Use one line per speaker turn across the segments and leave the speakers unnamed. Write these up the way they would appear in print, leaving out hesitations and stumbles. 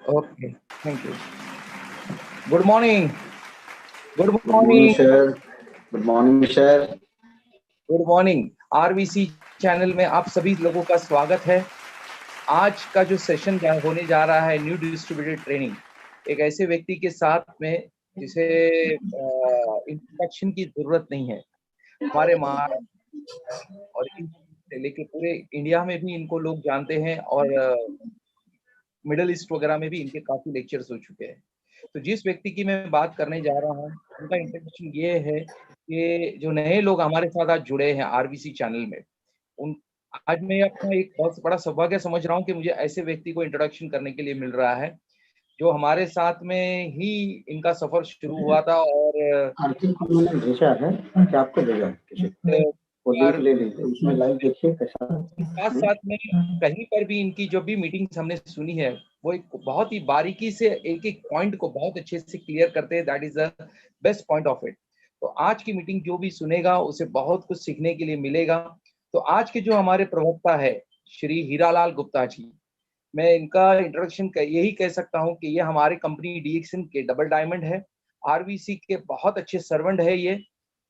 Okay, thank you. Good morning. Good
Good morning,
morning.
sir. Good morning, sir.
Good morning. RVC channel में आप सभी लोगों का स्वागत है। आज का जो सेशन होने जा रहा है न्यू डिस्ट्रीब्यूटेड ट्रेनिंग, एक ऐसे व्यक्ति के साथ में जिसे इंट्रोडक्शन की जरूरत नहीं है। हमारे महाराष्ट्र और लेकिन पूरे इंडिया में भी इनको लोग जानते हैं और मिडल ईस्ट वगैरह में भी इनके काफी लेक्चर्स हो चुके हैं। तो जिस व्यक्ति की मैं बात करने जा रहा हूँ उनका इंट्रोडक्शन ये है कि जो नए लोग हमारे साथ आज जुड़े हैं आरवीसी चैनल में, उन आज मैं अपना एक बहुत बड़ा सौभाग्य समझ रहा हूँ कि मुझे ऐसे व्यक्ति को इंट्रोडक्शन करने के लिए मिल रहा है जो हमारे साथ में ही इनका सफर शुरू हुआ था और
आर्थिक मैंने भेजा है कि आपको भेजा है किसी को लिंक ले लीजिए, उसमें लाइव देखिए कैसा।
साथ साथ में कहीं पर भी इनकी जो भी मीटिंग्स हमने सुनी है वो एक बहुत ही बारीकी से एक एक पॉइंट को बहुत अच्छे से क्लियर करते हैं। That is the best point of it. तो आज की मीटिंग जो भी सुनेगा उसे बहुत कुछ सीखने के लिए मिलेगा। तो आज के जो हमारे प्रवक्ता है श्री हीरालाल गुप्ता जी, मैं इनका इंट्रोडक्शन यही कह सकता हूं कि ये हमारे कंपनी डीएक्सन के डबल डायमंड है। आरवीसी के बहुत अच्छे सर्वेंट है ये,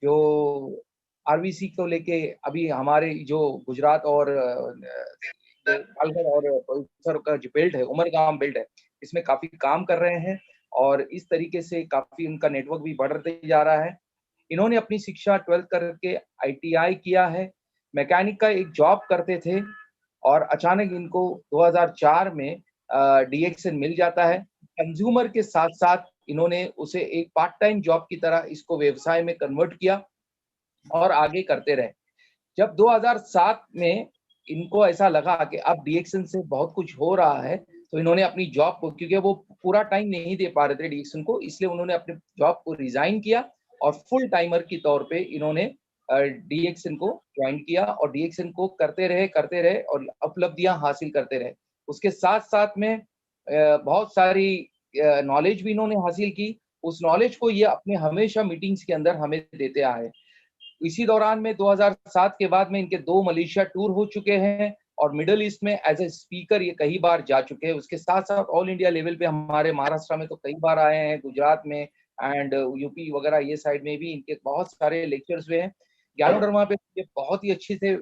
जो आरवीसी को लेके अभी हमारे जो गुजरात और पालघर और उत्तर का जो बेल्ट है, उमरगाम बेल्ट है, इसमें काफी काम कर रहे हैं और इस तरीके से काफी उनका नेटवर्क भी बढ़ते जा रहा है। इन्होंने अपनी शिक्षा 12th करके आईटीआई किया है। मैकेनिक का एक जॉब करते थे और अचानक इनको 2004 में डीएक्सन मिल जाता है। कंज्यूमर के साथ साथ इन्होंने उसे एक पार्ट टाइम जॉब की तरह इसको व्यवसाय में कन्वर्ट किया और आगे करते रहे। जब 2007 में इनको ऐसा लगा कि अब डीएक्सन से बहुत कुछ हो रहा है, तो इन्होंने अपनी जॉब को, क्योंकि वो पूरा टाइम नहीं दे पा रहे थे डीएक्सन को, इसलिए उन्होंने अपने जॉब को रिजाइन किया और फुल टाइमर की तौर पे इन्होंने डीएक्सन को ज्वाइन किया और डीएक्सन को करते रहे और उपलब्धियां हासिल करते रहे। उसके साथ साथ में बहुत सारी नॉलेज भी इन्होंने हासिल की। उस नॉलेज को ये अपने हमेशा मीटिंग्स के अंदर हमें देते आए। इसी दौरान में 2007 के बाद में इनके 2 मलेशिया टूर हो चुके हैं और मिडल ईस्ट में एज ए स्पीकर ये कई बार जा चुके हैं। उसके साथ साथ ऑल इंडिया लेवल पे हमारे महाराष्ट्र में तो कई बार आए हैं, गुजरात में एंड यूपी वगैरह ये साइड में भी इनके बहुत सारे लेक्चर्स हुए हैं। ज्ञानोधर्मा पे ये बहुत ही अच्छे से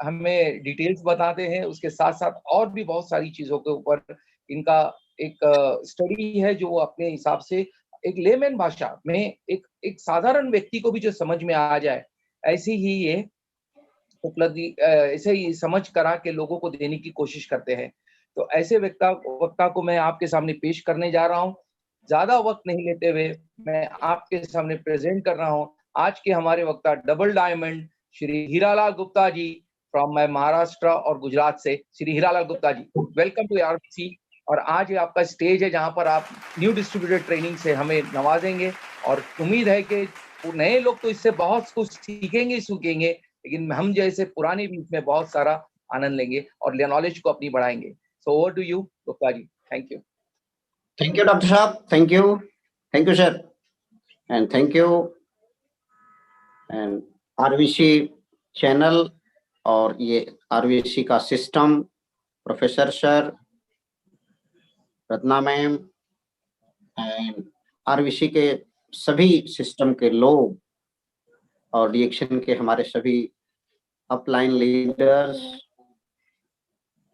हमें डिटेल्स बताते हैं। उसके साथ साथ और भी बहुत सारी चीजों के ऊपर इनका एक स्टडी है जो वो अपने हिसाब से एक लेमैन भाषा में एक साधारण व्यक्ति को भी जो समझ में आ जाए, ऐसी ही ये उपलब्धि ऐसे ही समझ करा के लोगों को देने की कोशिश करते हैं। तो ऐसे वक्ता को मैं आपके सामने पेश करने जा रहा हूँ। ज्यादा वक्त नहीं लेते हुए मैं आपके सामने प्रेजेंट कर रहा हूँ आज के हमारे वक्ता double diamond Shri Hiralal Gupta ji from my Maharashtra और गुजरात से। Shri Hiralal Gupta ji, welcome to RVC. और आज ये आपका स्टेज है जहाँ पर आप न्यू डिस्ट्रीब्यूटेड ट्रेनिंग से हमें नवाजेंगे और उम्मीद है कि नए लोग तो इससे बहुत कुछ सीखेंगे, लेकिन हम जैसे पुराने भी इसमें बहुत सारा आनंद लेंगे और नॉलेज को अपनी बढ़ाएंगे। So over to you Gupta ji. Thank you.
Thank you doctor साहब, thank you sir, and thank you and RVC channel और ये आरवीसी का system, professor sir, Ratna ma'am and RVC के सभी सिस्टम के लोग और डीएक्शन के हमारे सभी upline leaders,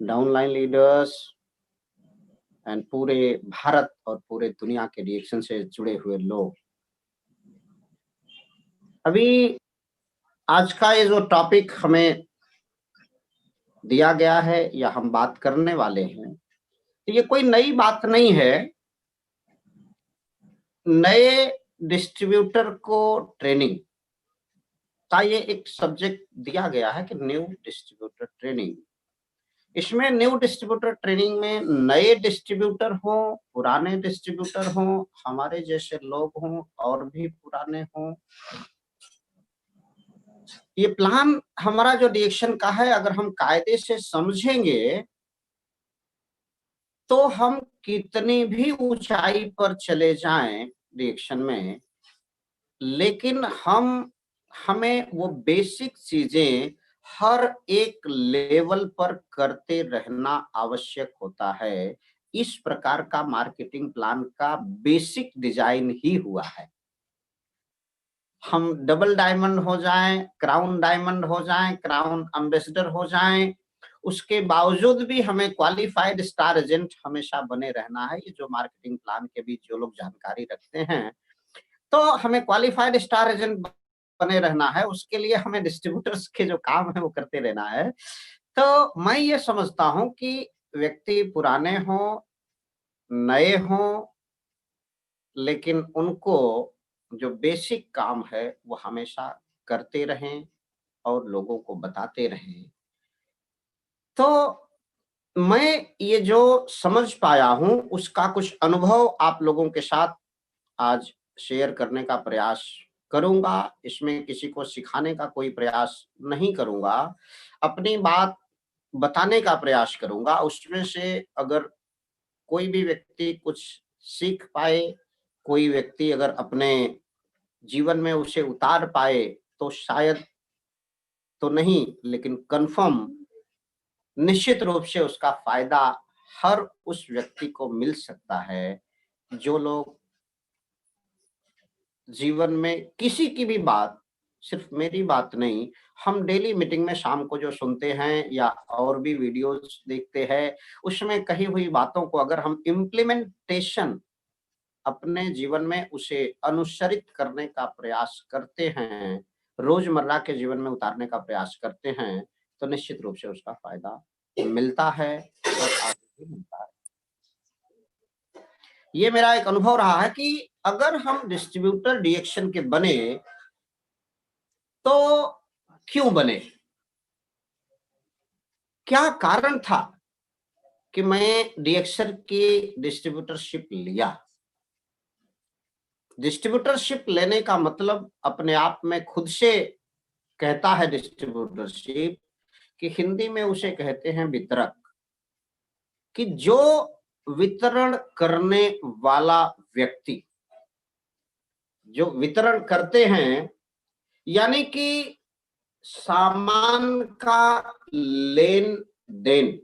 downline leaders and पूरे भारत और पूरे दुनिया के डीएक्शन से जुड़े हुए लोग। अभी आज का ये जो टॉपिक हमें दिया गया है या हम बात करने वाले हैं, तो ये कोई नई बात नहीं है। नए डिस्ट्रीब्यूटर को ट्रेनिंग का ये एक सब्जेक्ट दिया गया है कि न्यू डिस्ट्रीब्यूटर ट्रेनिंग। इसमें न्यू डिस्ट्रीब्यूटर ट्रेनिंग में नए डिस्ट्रीब्यूटर हो, पुराने डिस्ट्रीब्यूटर हो, हमारे जैसे लोग हों और भी पुराने हों। ये प्लान हमारा जो डिएक्शन का है, अगर हम कायदे से समझेंगे तो हम कितनी भी ऊंचाई पर चले जाएं डिएक्शन में, लेकिन हमें वो बेसिक चीजें हर एक लेवल पर करते रहना आवश्यक होता है। इस प्रकार का मार्केटिंग प्लान का बेसिक डिजाइन ही हुआ है। हम डबल डायमंड हो जाएं, क्राउन डायमंड हो जाएं, क्राउन एम्बेसडर हो जाएं, उसके बावजूद भी हमें क्वालिफाइड स्टार एजेंट हमेशा बने रहना है। ये जो मार्केटिंग प्लान के बीच जो लोग जानकारी रखते हैं, तो हमें क्वालिफाइड स्टार एजेंट बने रहना है। उसके लिए हमें डिस्ट्रीब्यूटर्स के जो काम है वो करते रहना है। तो मैं ये समझता हूं कि व्यक्ति पुराने हों, नए हों, लेकिन उनको जो बेसिक काम है वो हमेशा करते रहें और लोगों को बताते रहें। तो मैं ये जो समझ पाया हूं उसका कुछ अनुभव आप लोगों के साथ आज शेयर करने का प्रयास करूंगा। इसमें किसी को सिखाने का कोई प्रयास नहीं करूंगा, अपनी बात बताने का प्रयास करूंगा। उसमें से अगर कोई भी व्यक्ति कुछ सीख पाए, कोई व्यक्ति अगर अपने जीवन में उसे उतार पाए, तो शायद तो नहीं, लेकिन कन्फर्म निश्चित रूप से उसका फायदा हर उस व्यक्ति को मिल सकता है जो लोग जीवन में किसी की भी बात, सिर्फ मेरी बात नहीं, हम डेली मीटिंग में शाम को जो सुनते हैं या और भी वीडियोस देखते हैं, उसमें कही हुई बातों को अगर हम इम्प्लीमेंटेशन अपने जीवन में उसे अनुसरित करने का प्रयास करते हैं, रोजमर्रा के जीवन में उतारने का प्रयास करते हैं, तो निश्चित रूप से उसका फायदा मिलता है और आगे भी मिलता है। ये मेरा एक अनुभव रहा है कि अगर हम डिस्ट्रीब्यूटर डिएक्शन के बने तो क्यों बने, क्या कारण था कि मैं डिएक्शन की डिस्ट्रीब्यूटरशिप लिया। डिस्ट्रीब्यूटरशिप लेने का मतलब अपने आप में खुद से कहता है डिस्ट्रीब्यूटरशिप, कि हिंदी में उसे कहते हैं वितरक, कि जो वितरण करने वाला व्यक्ति, जो वितरण करते हैं, यानी कि सामान का लेन देन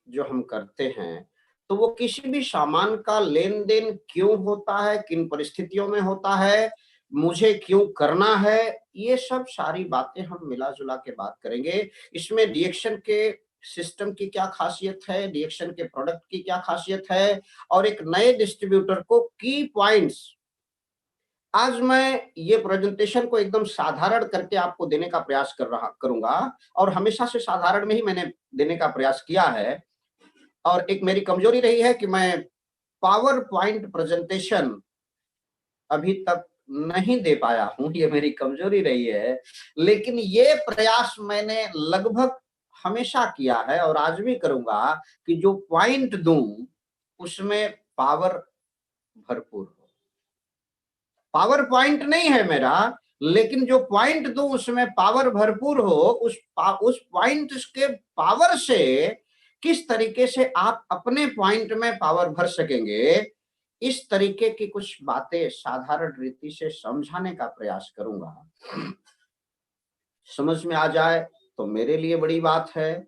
जो हम करते हैं, तो वो किसी भी सामान का लेन देन क्यों होता है, किन परिस्थितियों में होता है, मुझे क्यों करना है, ये सब सारी बातें हम मिला जुला के बात करेंगे। इसमें डिएक्शन के सिस्टम की क्या खासियत है, डिएक्शन के प्रोडक्ट की क्या खासियत है, और एक नए डिस्ट्रीब्यूटर को की पॉइंट्स, आज मैं ये प्रेजेंटेशन को एकदम साधारण करके आपको देने का प्रयास करूंगा, और हमेशा से साधारण में ही मैंने देने का प्रयास किया है। और एक मेरी कमजोरी रही है कि मैं पावर पॉइंट प्रेजेंटेशन अभी तक नहीं दे पाया हूं, ये मेरी कमजोरी रही है, लेकिन ये प्रयास मैंने लगभग हमेशा किया है और आज भी करूंगा कि जो पॉइंट दूं उसमें पावर भरपूर हो। पावर पॉइंट नहीं है मेरा, लेकिन जो पॉइंट दूं उसमें पावर भरपूर हो। उस पॉइंट के पावर से किस तरीके से आप अपने पॉइंट में पावर भर सकेंगे, इस तरीके की कुछ बातें साधारण रीति से समझाने का प्रयास करूंगा। समझ में आ जाए तो मेरे लिए बड़ी बात है,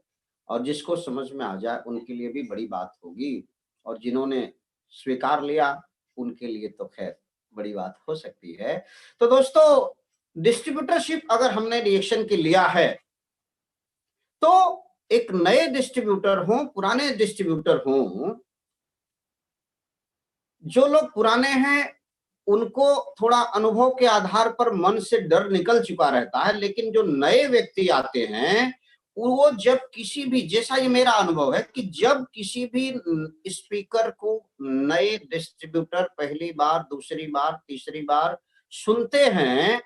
और जिसको समझ में आ जाए उनके लिए भी बड़ी बात होगी, और जिन्होंने स्वीकार लिया उनके लिए तो खैर बड़ी बात हो सकती है। तो दोस्तों, डिस्ट्रीब्यूटरशिप अगर हमने रिएक्शन की लिया है, तो एक नए डिस्ट्रीब्यूटर हो, पुराने डिस्ट्रीब्यूटर हो, जो लोग पुराने हैं उनको थोड़ा अनुभव के आधार पर मन से डर निकल चुका रहता है, लेकिन जो नए व्यक्ति आते हैं वो जब किसी भी, जैसा ये मेरा अनुभव है कि जब किसी भी स्पीकर को नए डिस्ट्रीब्यूटर पहली बार, दूसरी बार, तीसरी बार सुनते हैं,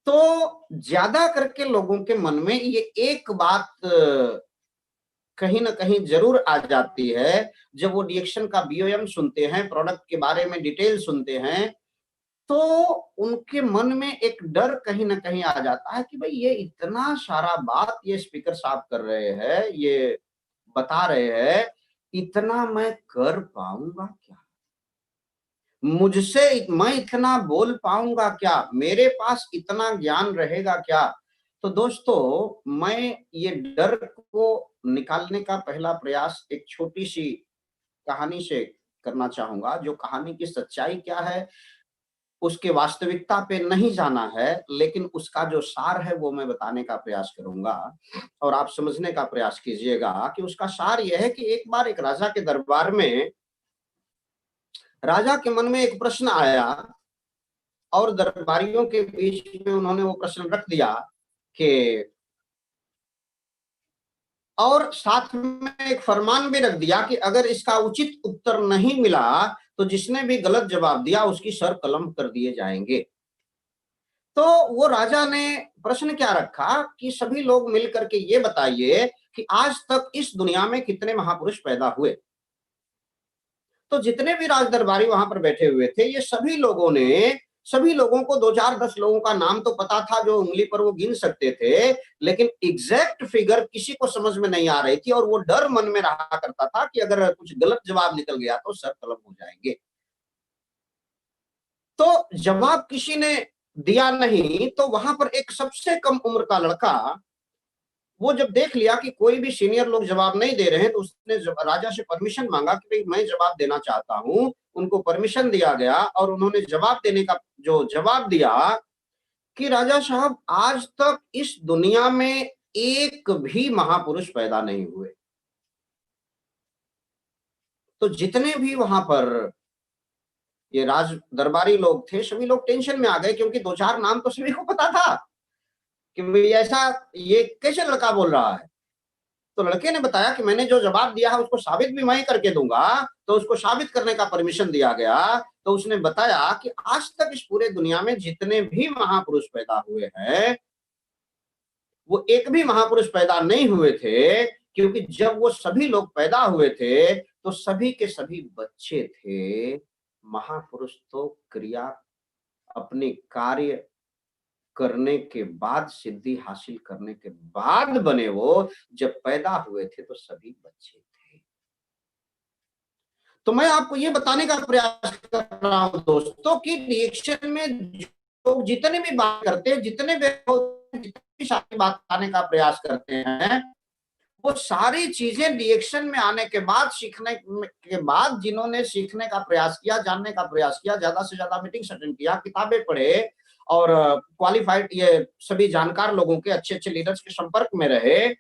तो ज्यादा करके लोगों के मन में ये एक बात कहीं ना कहीं जरूर आ जाती है। जब वो रिएक्शन का बीओएम सुनते हैं, प्रोडक्ट के बारे में डिटेल सुनते हैं, तो उनके मन में एक डर कहीं ना कहीं आ जाता है कि भाई ये इतना सारा बात ये स्पीकर साहब कर रहे हैं, ये बता रहे हैं, इतना मैं कर पाऊंगा क्या, मुझसे मैं इतना बोल पाऊंगा क्या, मेरे पास इतना ज्ञान रहेगा क्या। तो दोस्तों, मैं ये डर को निकालने का पहला प्रयास एक छोटी सी कहानी से करना चाहूंगा। जो कहानी की सच्चाई क्या है, उसके वास्तविकता पे नहीं जाना है, लेकिन उसका जो सार है वो मैं बताने का प्रयास करूंगा और आप समझने का प्रयास कीजिएगा कि उसका सार यह है कि एक बार एक राजा के दरबार में राजा के मन में एक प्रश्न आया और दरबारियों के बीच में उन्होंने वो प्रश्न रख दिया कि, और साथ में एक फरमान भी रख दिया कि अगर इसका उचित उत्तर नहीं मिला तो जिसने भी गलत जवाब दिया उसकी सर कलम कर दिए जाएंगे। तो वो राजा ने प्रश्न क्या रखा कि सभी लोग मिलकर के ये बताइए कि आज तक इस दुनिया में कितने महापुरुष पैदा हुए। तो जितने भी राज दरबारी वहां पर बैठे हुए थे, ये सभी लोगों को 2 4 10 लोगों का नाम तो पता था जो उंगली पर वो गिन सकते थे, लेकिन एग्जैक्ट फिगर किसी को समझ में नहीं आ रही थी और वो डर मन में रहा करता था कि अगर कुछ गलत जवाब निकल गया तो सर कलम हो जाएंगे। तो जवाब किसी ने दिया नहीं, तो वहां पर एक सबसे कम उम्र का लड़का, वो जब देख लिया कि कोई भी सीनियर लोग जवाब नहीं दे रहे हैं, तो उसने राजा से परमिशन मांगा कि भाई मैं जवाब देना चाहता हूं। उनको परमिशन दिया गया और उन्होंने जवाब देने का जो जवाब दिया कि राजा साहब, आज तक इस दुनिया में एक भी महापुरुष पैदा नहीं हुए। तो जितने भी वहां पर ये राज दरबारी लोग थे, सभी लोग टेंशन में आ गए, क्योंकि 2 4 नाम तो सभी को पता था कि भाई ऐसा ये कैसे लड़का बोल रहा है। तो लड़के ने बताया कि मैंने जो जवाब दिया है उसको साबित भी मैं ही करके दूंगा। तो उसको साबित करने का परमिशन दिया गया। तो उसने बताया कि आज तक इस पूरे दुनिया में जितने भी महापुरुष पैदा हुए हैं, वो एक भी महापुरुष पैदा नहीं हुए थे, क्योंकि जब वो सभी लोग पैदा हुए थे तो सभी के सभी बच्चे थे। महापुरुष तो क्रिया, अपने कार्य करने के बाद, सिद्धि हासिल करने के बाद बने। वो जब पैदा हुए थे तो सभी बच्चे थे। तो मैं आपको ये बताने का प्रयास कर रहा हूं दोस्तों कि रिएक्शन में लोग जितने भी बात करते हैं, जितने भी सारी बात बताने का प्रयास करते हैं, वो सारी चीजें रिएक्शन में आने के बाद, सीखने के बाद, जिन्होंने सीखने का प्रयास किया, जानने का प्रयास किया, ज्यादा से ज्यादा मीटिंग अटेंड किया, किताबें पढ़े और क्वालिफाइड ये सभी जानकार लोगों के, अच्छे अच्छे लीडर्स के संपर्क में रहे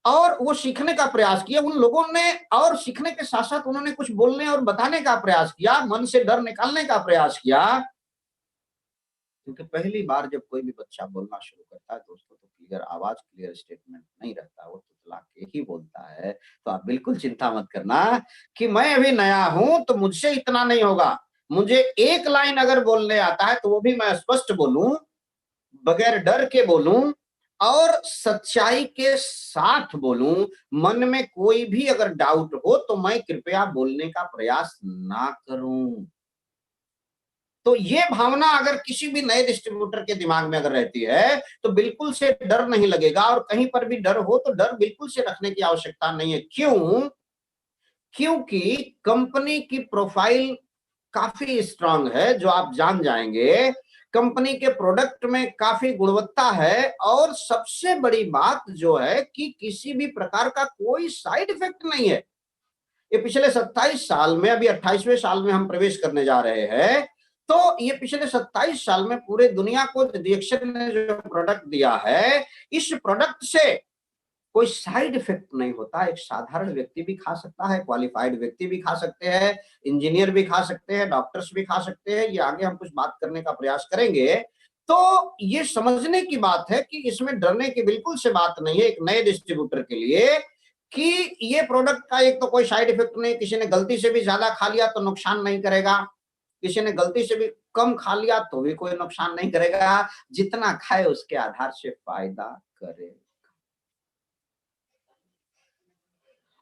और वो सीखने का प्रयास किया उन लोगों ने। और सीखने के साथ साथ उन्होंने कुछ बोलने और बताने का प्रयास किया, मन से डर निकालने का प्रयास किया। क्योंकि पहली बार जब कोई भी बच्चा बोलना शुरू करता है दोस्तों, तो क्लियर आवाज, क्लियर स्टेटमेंट नहीं रहता, वो तुतला के ही बोलता है। तो आप बिल्कुल चिंता मत करना कि मैं अभी नया हूं तो मुझसे इतना नहीं होगा। मुझे एक लाइन अगर बोलने आता है तो वो भी मैं स्पष्ट बोलूं, बगैर डर के बोलूं और सच्चाई के साथ बोलूं। मन में कोई भी अगर डाउट हो तो मैं कृपया बोलने का प्रयास ना करूं। तो ये भावना अगर किसी भी नए डिस्ट्रीब्यूटर के दिमाग में अगर रहती है तो बिल्कुल से डर नहीं लगेगा। और कहीं पर भी डर हो तो डर बिल्कुल से रखने की आवश्यकता नहीं है। क्यों? क्योंकि कंपनी की प्रोफाइल काफी स्ट्रांग है, जो आप जान जाएंगे। कंपनी के प्रोडक्ट में काफी गुणवत्ता है और सबसे बड़ी बात जो है कि किसी भी प्रकार का कोई साइड इफेक्ट नहीं है। ये पिछले 27 साल में, अभी 28वें साल में हम प्रवेश करने जा रहे हैं, तो ये पिछले 27 साल में पूरे दुनिया को रिएक्शन ने जो प्रोडक्ट दिया है, इस प्रोडक्ट से कोई साइड इफेक्ट नहीं होता। एक साधारण व्यक्ति भी खा सकता है, क्वालिफाइड व्यक्ति भी खा सकते हैं, इंजीनियर भी खा सकते हैं, डॉक्टर्स भी खा सकते हैं। ये आगे हम कुछ बात करने का प्रयास करेंगे। तो ये समझने की बात है कि इसमें डरने की बिल्कुल से बात नहीं है एक नए डिस्ट्रीब्यूटर के लिए कि ये प्रोडक्ट का एक तो कोई साइड इफेक्ट नहीं। किसी ने गलती से भी ज्यादा खा लिया तो नुकसान नहीं करेगा, किसी ने गलती से भी कम खा लिया तो भी कोई नुकसान नहीं करेगा। जितना खाए उसके आधार से फायदा करे।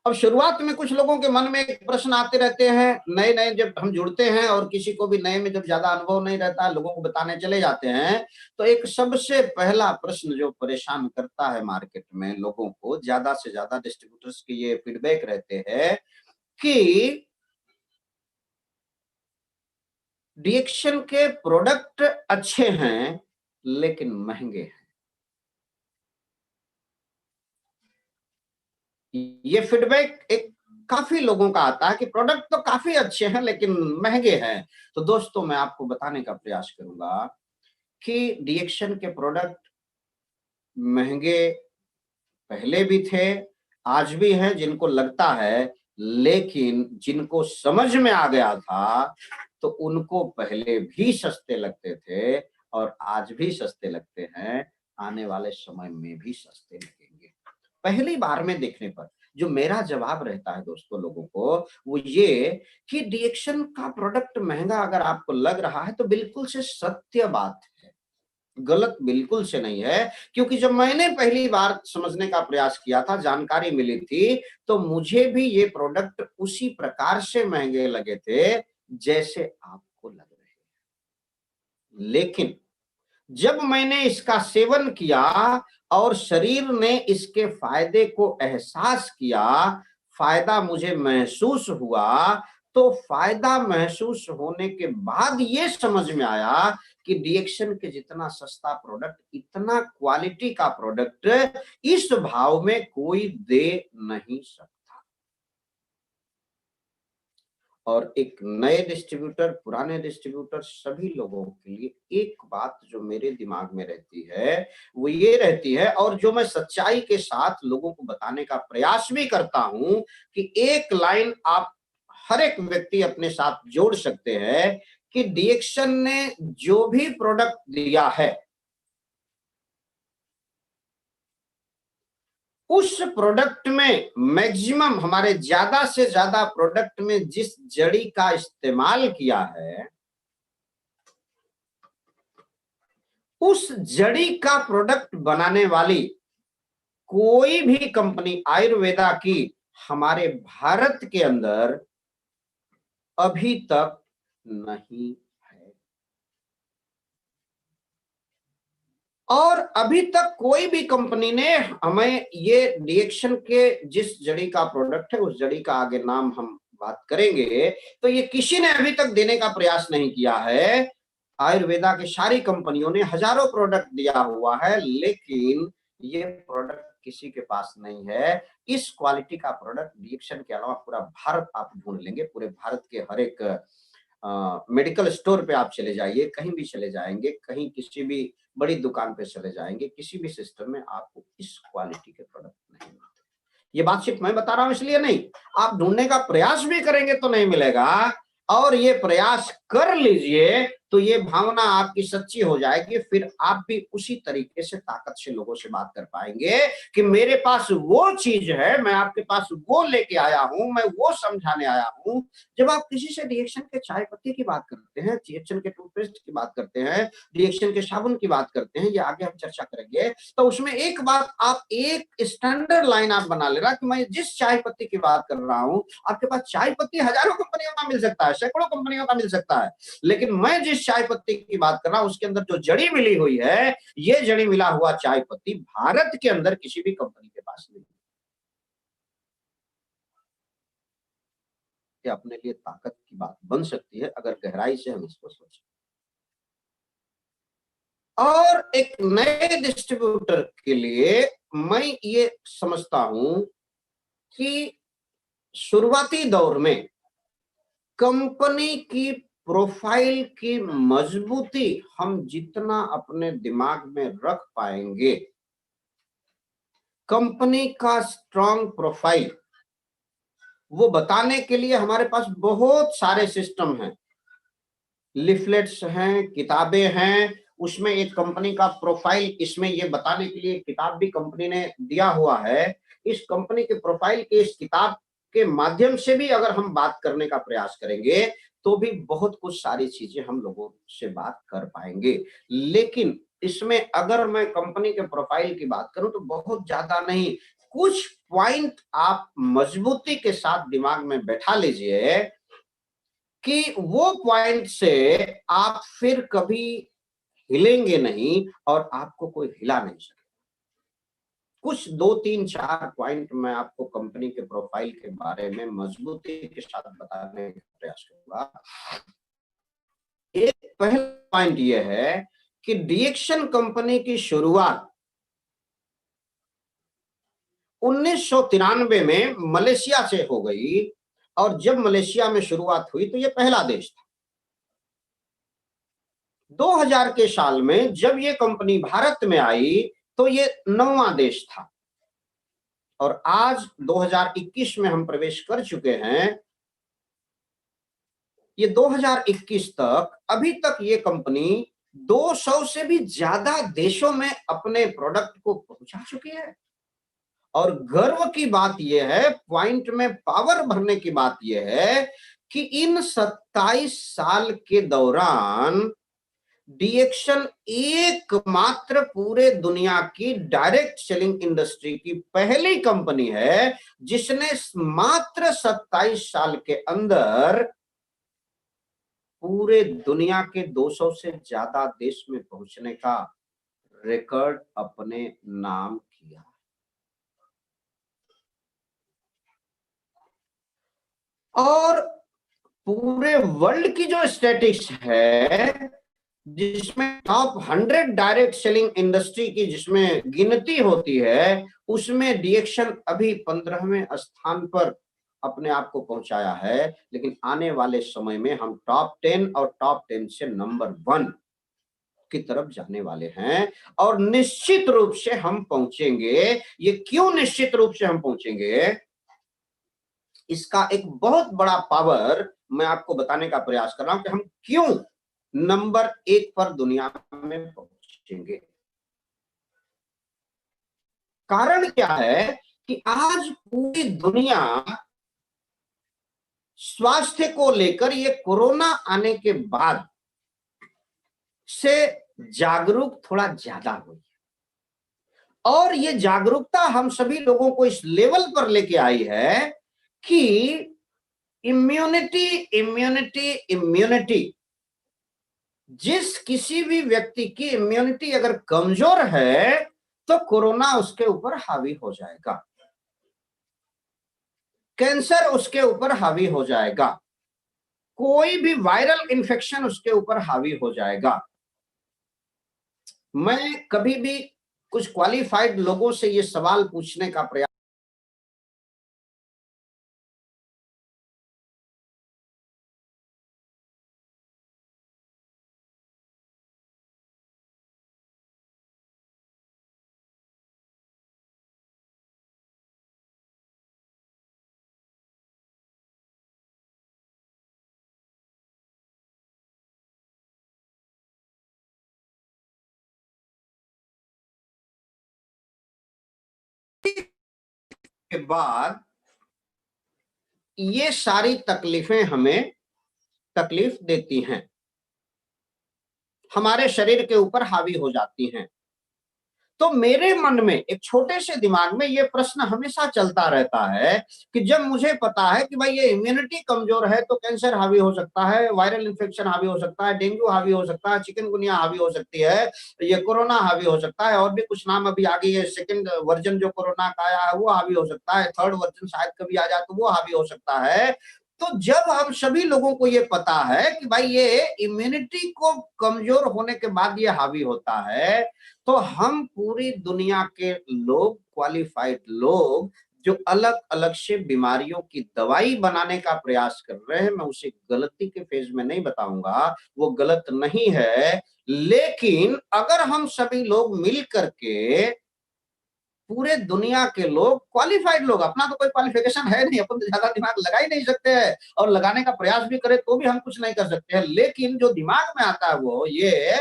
अब शुरुआत में कुछ लोगों के मन में एक प्रश्न आते रहते हैं, नए नए जब हम जुड़ते हैं और किसी को भी नए में जब ज्यादा अनुभव नहीं रहता, लोगों को बताने चले जाते हैं, तो एक सबसे पहला प्रश्न जो परेशान करता है मार्केट में लोगों को, ज्यादा से ज्यादा डिस्ट्रीब्यूटर्स के ये फीडबैक रहते हैं कि डीएक्शन के प्रोडक्ट अच्छे हैं लेकिन महंगे हैं। ये फीडबैक एक काफी लोगों का आता है कि प्रोडक्ट तो काफी अच्छे हैं लेकिन महंगे हैं। तो दोस्तों, मैं आपको बताने का प्रयास करूंगा कि डीएक्शन के प्रोडक्ट महंगे पहले भी थे, आज भी हैं जिनको लगता है, लेकिन जिनको समझ में आ गया था तो उनको पहले भी सस्ते लगते थे और आज भी सस्ते लगते हैं, आने वाले समय में भी सस्ते लगेंगे। पहली बार में देखने पर जो मेरा जवाब रहता है दोस्तों लोगों को, वो ये कि डीएक्शन का प्रोडक्ट महंगा अगर आपको लग रहा है तो बिल्कुल से सत्य बात है, गलत बिल्कुल से नहीं है। क्योंकि जब मैंने पहली बार समझने का प्रयास किया था, जानकारी मिली थी, तो मुझे भी ये प्रोडक्ट उसी प्रकार से महंगे लगे थे जैसे आपको लग रहे हैं। लेकिन जब मैंने इसका सेवन किया और शरीर ने इसके फायदे को एहसास किया, फायदा मुझे महसूस हुआ, तो फायदा महसूस होने के बाद ये समझ में आया कि डीएक्शन के जितना सस्ता प्रोडक्ट, इतना क्वालिटी का प्रोडक्ट इस भाव में कोई दे नहीं सकता। और एक नए डिस्ट्रीब्यूटर, पुराने डिस्ट्रीब्यूटर, सभी लोगों के लिए एक बात जो मेरे दिमाग में रहती है वो ये रहती है, और जो मैं सच्चाई के साथ लोगों को बताने का प्रयास भी करता हूं, कि एक लाइन आप हर एक व्यक्ति अपने साथ जोड़ सकते हैं कि डीएक्शन ने जो भी प्रोडक्ट दिया है, उस प्रोडक्ट में मैक्सिमम, हमारे ज्यादा से ज्यादा प्रोडक्ट में जिस जड़ी का इस्तेमाल किया है, उस जड़ी का प्रोडक्ट बनाने वाली कोई भी कंपनी आयुर्वेदा की हमारे भारत के अंदर अभी तक नहीं है। और अभी तक कोई भी कंपनी ने हमें ये डीएक्शन के जिस जड़ी का प्रोडक्ट है, उस जड़ी का आगे नाम हम बात करेंगे, तो ये किसी ने अभी तक देने का प्रयास नहीं किया है। आयुर्वेदा की सारी कंपनियों ने हजारों प्रोडक्ट दिया हुआ है, लेकिन ये प्रोडक्ट किसी के पास नहीं है। इस क्वालिटी का प्रोडक्ट डीएक्शन के अलावा पूरा भारत आप ढूंढ लेंगे, पूरे भारत के हर एक मेडिकल स्टोर पे आप चले जाइए, कहीं भी चले जाएंगे, कहीं किसी भी बड़ी दुकान पे चले जाएंगे, किसी भी सिस्टम में आपको इस क्वालिटी के प्रोडक्ट नहीं मिलते। ये बात सिर्फ मैं बता रहा हूं इसलिए नहीं, आप ढूंढने का प्रयास भी करेंगे तो नहीं मिलेगा। और ये प्रयास कर लीजिए तो ये भावना आपकी सच्ची हो जाएगी, फिर आप भी उसी तरीके से ताकत से लोगों से बात कर पाएंगे कि मेरे पास वो चीज है, मैं आपके पास वो लेके आया हूं, मैं वो समझाने आया हूं। जब आप किसी से डीएक्शन के चाय पत्ती की बात करते हैं, डीएक्शन के टूथपेस्ट की बात करते हैं, डीएक्शन के साबुन की बात करते हैं, ये आगे हम चर्चा करेंगे, तो उसमें एक बात, आप एक स्टैंडर्ड लाइन आप बना लेना कि मैं जिस चाय पत्ती की बात कर रहा हूं, आपके पास चाय पत्ती हजारों कंपनियों का मिल सकता है, सैकड़ों कंपनियों का मिल सकता है, लेकिन मैं जिस चाय पत्ती की बात कर रहा हूं उसके अंदर जो जड़ी मिली हुई है, ये जड़ी मिला हुआ चाय पत्ती भारत के अंदर किसी भी कंपनी के पास नहीं। ये अपने लिए ताकत की बात बन सकती है अगर गहराई से हम इसको सोचें। और एक नए डिस्ट्रीब्यूटर के लिए मैं ये समझता हूं कि शुरुआती दौर में कंपनी की प्रोफाइल की मजबूती हम जितना अपने दिमाग में रख पाएंगे, कंपनी का स्ट्रॉन्ग प्रोफाइल वो बताने के लिए हमारे पास बहुत सारे सिस्टम हैं, लिफलेट्स हैं, किताबें हैं, उसमें एक कंपनी का प्रोफाइल, इसमें ये बताने के लिए किताब भी कंपनी ने दिया हुआ है। इस कंपनी के प्रोफाइल के इस किताब के माध्यम से भी अगर हम बात करने का प्रयास करेंगे तो भी बहुत कुछ सारी चीजें हम लोगों से बात कर पाएंगे। लेकिन इसमें अगर मैं कंपनी के प्रोफाइल की बात करूं तो बहुत ज्यादा नहीं, कुछ पॉइंट आप मजबूती के साथ दिमाग में बैठा लीजिए कि वो पॉइंट से आप फिर कभी हिलेंगे नहीं और आपको कोई हिला नहीं सके। कुछ 2-3-4 पॉइंट मैं आपको कंपनी के प्रोफाइल के बारे में मजबूती के साथ बताने का प्रयास करूंगा। एक पहला पॉइंट यह है कि डीएक्शन कंपनी की शुरुआत 1993 में मलेशिया से हो गई, और जब मलेशिया में शुरुआत हुई तो यह पहला देश था। 2000 के साल में जब ये कंपनी भारत में आई तो ये 9वां देश था, और आज 2021 में हम प्रवेश कर चुके हैं। ये 2021 तक, अभी तक ये कंपनी 200 से भी ज्यादा देशों में अपने प्रोडक्ट को पहुंचा चुकी है। और गर्व की बात यह है, पॉइंट में पावर भरने की बात यह है कि इन 27 साल के दौरान डीएक्शन एकमात्र पूरे दुनिया की डायरेक्ट सेलिंग इंडस्ट्री की पहली कंपनी है जिसने मात्र 27 साल के अंदर पूरे दुनिया के 200 से ज्यादा देश में पहुंचने का रिकॉर्ड अपने नाम किया। और पूरे वर्ल्ड की जो स्टैटिस्टिक्स है, जिसमें टॉप 100 डायरेक्ट सेलिंग इंडस्ट्री की जिसमें गिनती होती है, उसमें डीएक्शन अभी 15वें स्थान पर अपने आप को पहुंचाया है। लेकिन आने वाले समय में हम टॉप 10 और टॉप 10 से नंबर 1 की तरफ जाने वाले हैं, और निश्चित रूप से हम पहुंचेंगे। ये क्यों निश्चित रूप से हम पहुंचेंगे, इसका एक बहुत बड़ा पावर मैं आपको बताने का प्रयास कर रहा हूं कि हम क्यों नंबर 1 पर दुनिया में पहुंचेंगे। कारण क्या है कि आज पूरी दुनिया स्वास्थ्य को लेकर, ये कोरोना आने के बाद से जागरूक थोड़ा ज्यादा हुई, और ये जागरूकता हम सभी लोगों को इस लेवल पर लेके आई है कि इम्यूनिटी इम्यूनिटी इम्यूनिटी, जिस किसी भी व्यक्ति की इम्यूनिटी अगर कमजोर है तो कोरोना उसके ऊपर हावी हो जाएगा, कैंसर उसके ऊपर हावी हो जाएगा, कोई भी वायरल इन्फेक्शन उसके ऊपर हावी हो जाएगा। मैं कभी भी कुछ क्वालिफाइड लोगों से ये सवाल पूछने का प्रयास के बाद ये सारी तकलीफें हमें तकलीफ देती हैं, हमारे शरीर के ऊपर हावी हो जाती हैं। तो मेरे मन में, एक छोटे से दिमाग में ये प्रश्न हमेशा चलता रहता है कि जब मुझे पता है कि भाई ये इम्यूनिटी कमजोर है तो कैंसर हावी हो सकता है, वायरल इन्फेक्शन हावी हो सकता है, डेंगू हावी हो सकता है, चिकनगुनिया हावी हो सकती है, ये कोरोना हावी हो सकता है, और भी कुछ नाम अभी आगे, ये सेकंड वर्जन जो कोरोना का आया है वो हावी हो सकता है, थर्ड वर्जन शायद कभी आ जाए तो वो हावी हो सकता है। तो जब हम सभी लोगों को ये पता है कि भाई ये इम्यूनिटी को कमजोर होने के बाद ये हावी होता है, तो हम पूरी दुनिया के लोग, क्वालिफाइड लोग, जो अलग अलग से बीमारियों की दवाई बनाने का प्रयास कर रहे हैं, मैं उसे गलती के फेज में नहीं बताऊंगा, वो गलत नहीं है, लेकिन अगर हम सभी लोग मिल करके, पूरे दुनिया के लोग, क्वालिफाइड लोग, अपना तो कोई क्वालिफिकेशन है नहीं, अपन तो ज्यादा दिमाग लगा ही नहीं सकते हैं, और लगाने का प्रयास भी करें तो भी हम कुछ नहीं कर सकते हैं, लेकिन जो दिमाग में आता है वो ये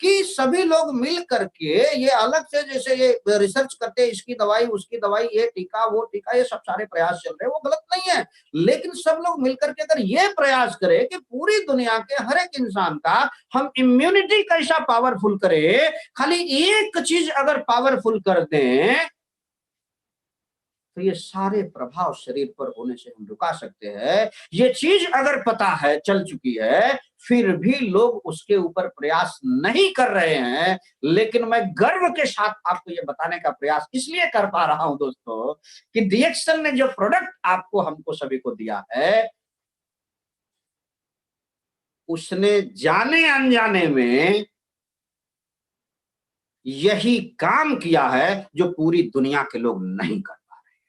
कि सभी लोग मिल करके ये अलग से, जैसे ये रिसर्च करते हैं, इसकी दवाई उसकी दवाई, ये टीका वो टीका, ये सब सारे प्रयास चल रहे हैं, वो गलत नहीं है, लेकिन सब लोग मिलकर के अगर ये प्रयास करें कि पूरी दुनिया के हर एक इंसान का हम इम्यूनिटी कैसा पावरफुल करें, खाली एक चीज अगर पावरफुल कर दें तो ये सारे प्रभाव शरीर पर होने से हम रुका सकते हैं। ये चीज अगर पता है, चल चुकी है, फिर भी लोग उसके ऊपर प्रयास नहीं कर रहे हैं। लेकिन मैं गर्व के साथ आपको ये बताने का प्रयास इसलिए कर पा रहा हूं दोस्तों कि डीएक्सल ने जो प्रोडक्ट आपको, हमको सभी को दिया है, उसने जाने अनजाने में यही काम किया है जो पूरी दुनिया के लोग नहीं कर पा रहे हैं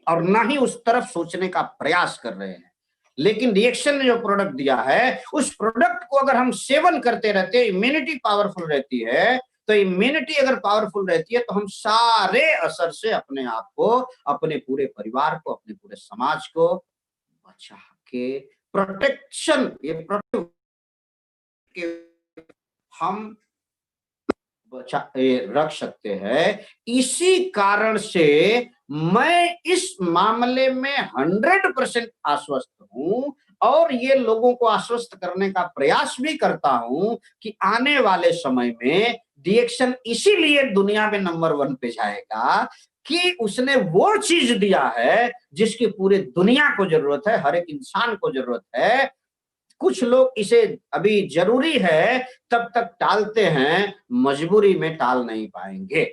और ना ही उस तरफ सोचने का प्रयास कर रहे हैं। लेकिन रिएक्शन ने जो प्रोडक्ट दिया है, उस प्रोडक्ट को अगर हम सेवन करते रहते हैं, इम्यूनिटी पावरफुल रहती है। तो इम्यूनिटी अगर पावरफुल रहती है तो हम सारे असर से अपने आप को, अपने पूरे परिवार को, अपने पूरे समाज को बचा के प्रोटेक्शन, ये प्रोटेक्ट हम रख सकते हैं। इसी कारण से मैं इस मामले में 100% आश्वस्त हूं और ये लोगों को आश्वस्त करने का प्रयास भी करता हूं कि आने वाले समय में डीएक्शन इसीलिए दुनिया में नंबर 1 पे जाएगा कि उसने वो चीज दिया है जिसकी पूरे दुनिया को जरूरत है, हर एक इंसान को जरूरत है। कुछ लोग इसे अभी जरूरी है तब तक टालते हैं, मजबूरी में टाल नहीं पाएंगे।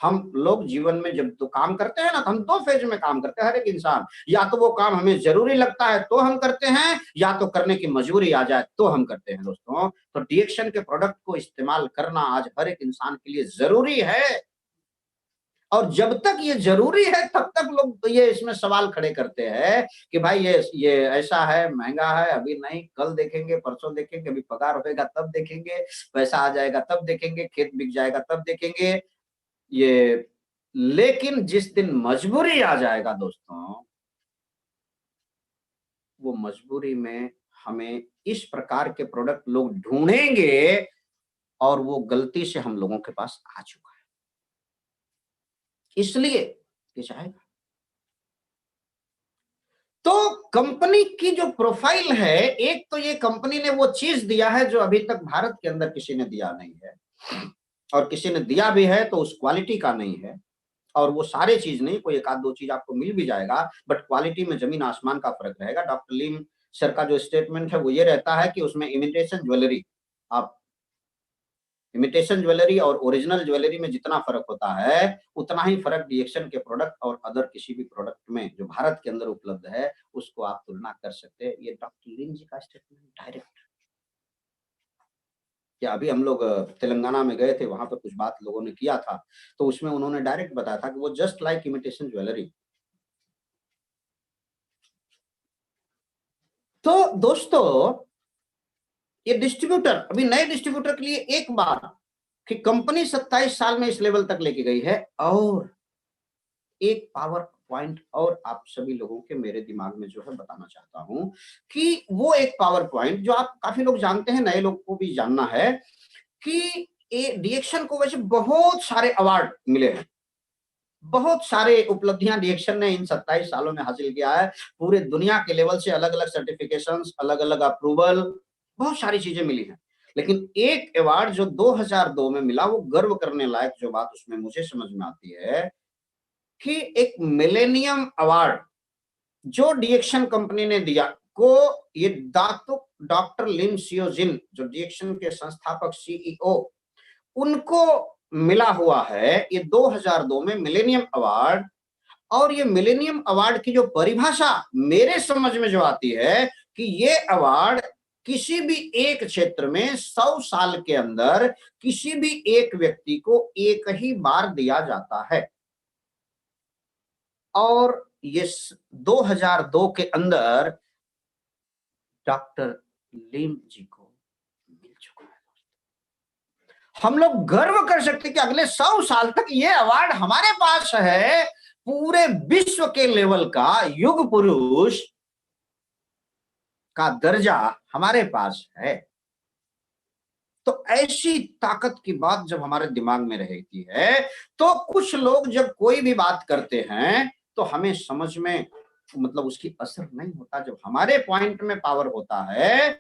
हम लोग जीवन में जब तो काम करते हैं ना, तो हम 2 फेज में काम करते हैं हर एक इंसान। या तो वो काम हमें जरूरी लगता है तो हम करते हैं, या तो करने की मजबूरी आ जाए तो हम करते हैं दोस्तों। तो डीएक्शन के प्रोडक्ट को इस्तेमाल करना आज हर एक इंसान के लिए जरूरी है। और जब तक ये जरूरी है तब तक लोग तो ये इसमें सवाल खड़े करते हैं कि भाई ये ऐसा है, महंगा है, अभी नहीं, कल देखेंगे, परसों देखेंगे, अभी पगार होगा तब देखेंगे, पैसा आ जाएगा तब देखेंगे, खेत बिक जाएगा तब देखेंगे। ये लेकिन जिस दिन मजबूरी आ जाएगा दोस्तों, वो मजबूरी में हमें इस प्रकार के प्रोडक्ट लोग ढूंढेंगे और वो गलती से हम लोगों के पास आ चुका है, इसलिए ये चाहेगा। तो कंपनी की जो प्रोफाइल है, एक तो ये कंपनी ने वो चीज दिया है जो अभी तक भारत के अंदर किसी ने दिया नहीं है, और किसी ने दिया भी है तो उस क्वालिटी का नहीं है। और वो सारे चीज नहीं, कोई एक आध दो चीज आपको मिल भी जाएगा, बट क्वालिटी में जमीन आसमान का फर्क रहेगा। डॉक्टर लिम सर का जो स्टेटमेंट है वो ये रहता है कि उसमें इमिटेशन ज्वेलरी, आप इमिटेशन ज्वेलरी और ओरिजिनल ज्वेलरी में जितना फर्क होता है, उतना ही फर्क डीएक्शन के प्रोडक्ट और अदर किसी भी प्रोडक्ट में जो भारत के अंदर उपलब्ध है उसको आप तुलना कर सकते हैं। ये डॉक्टर लिम जी का स्टेटमेंट डायरेक्ट। या अभी हम लोग तेलंगाना में गए थे, वहां पर कुछ बात लोगों ने किया था, तो उसमें उन्होंने डायरेक्ट बताया था कि वो जस्ट लाइक इमिटेशन ज्वेलरी। तो दोस्तों, ये डिस्ट्रीब्यूटर, अभी नए डिस्ट्रीब्यूटर के लिए एक बात कि कंपनी 27 साल में इस लेवल तक लेके गई है। और एक पावर पॉइंट और आप सभी लोगों के मेरे दिमाग में जो है बताना चाहता हूं कि वो एक पावर पॉइंट जो आप काफी लोग जानते हैं, नए लोग को भी जानना है कि डीएक्शन को वैसे बहुत सारे अवार्ड मिले हैं, बहुत सारे उपलब्धियां डीएक्शन ने इन 27 सालों में हासिल किया है। पूरे दुनिया के लेवल से अलग अलग सर्टिफिकेशंस, अलग अलग अप्रूवल, बहुत सारी चीजें मिली हैं। लेकिन एक अवार्ड जो 2002 में मिला, वो गर्व करने लायक जो बात उसमें मुझे समझ में आती है कि एक मिलेनियम अवार्ड जो डीएक्शन कंपनी ने दिया को, ये दातुक डॉक्टर लिम सियोजिन जो डीएक्शन के संस्थापक सीईओ, उनको मिला हुआ है ये 2002 में मिलेनियम अवार्ड। और ये मिलेनियम अवार्ड की जो परिभाषा मेरे समझ में जो आती है कि ये अवार्ड किसी भी एक क्षेत्र में 100 साल के अंदर किसी भी एक व्यक्ति को एक ही बार दिया जाता है। और ये 2002 के अंदर डॉक्टर लिम जी को मिल चुका है। हम लोग गर्व कर सकते हैं कि अगले 100 साल तक ये अवार्ड हमारे पास है, पूरे विश्व के लेवल का युग पुरुष का दर्जा हमारे पास है। तो ऐसी ताकत की बात जब हमारे दिमाग में रहती है, तो कुछ लोग जब कोई भी बात करते हैं तो हमें समझ में मतलब उसकी असर नहीं होता। जब हमारे पॉइंट में पावर होता है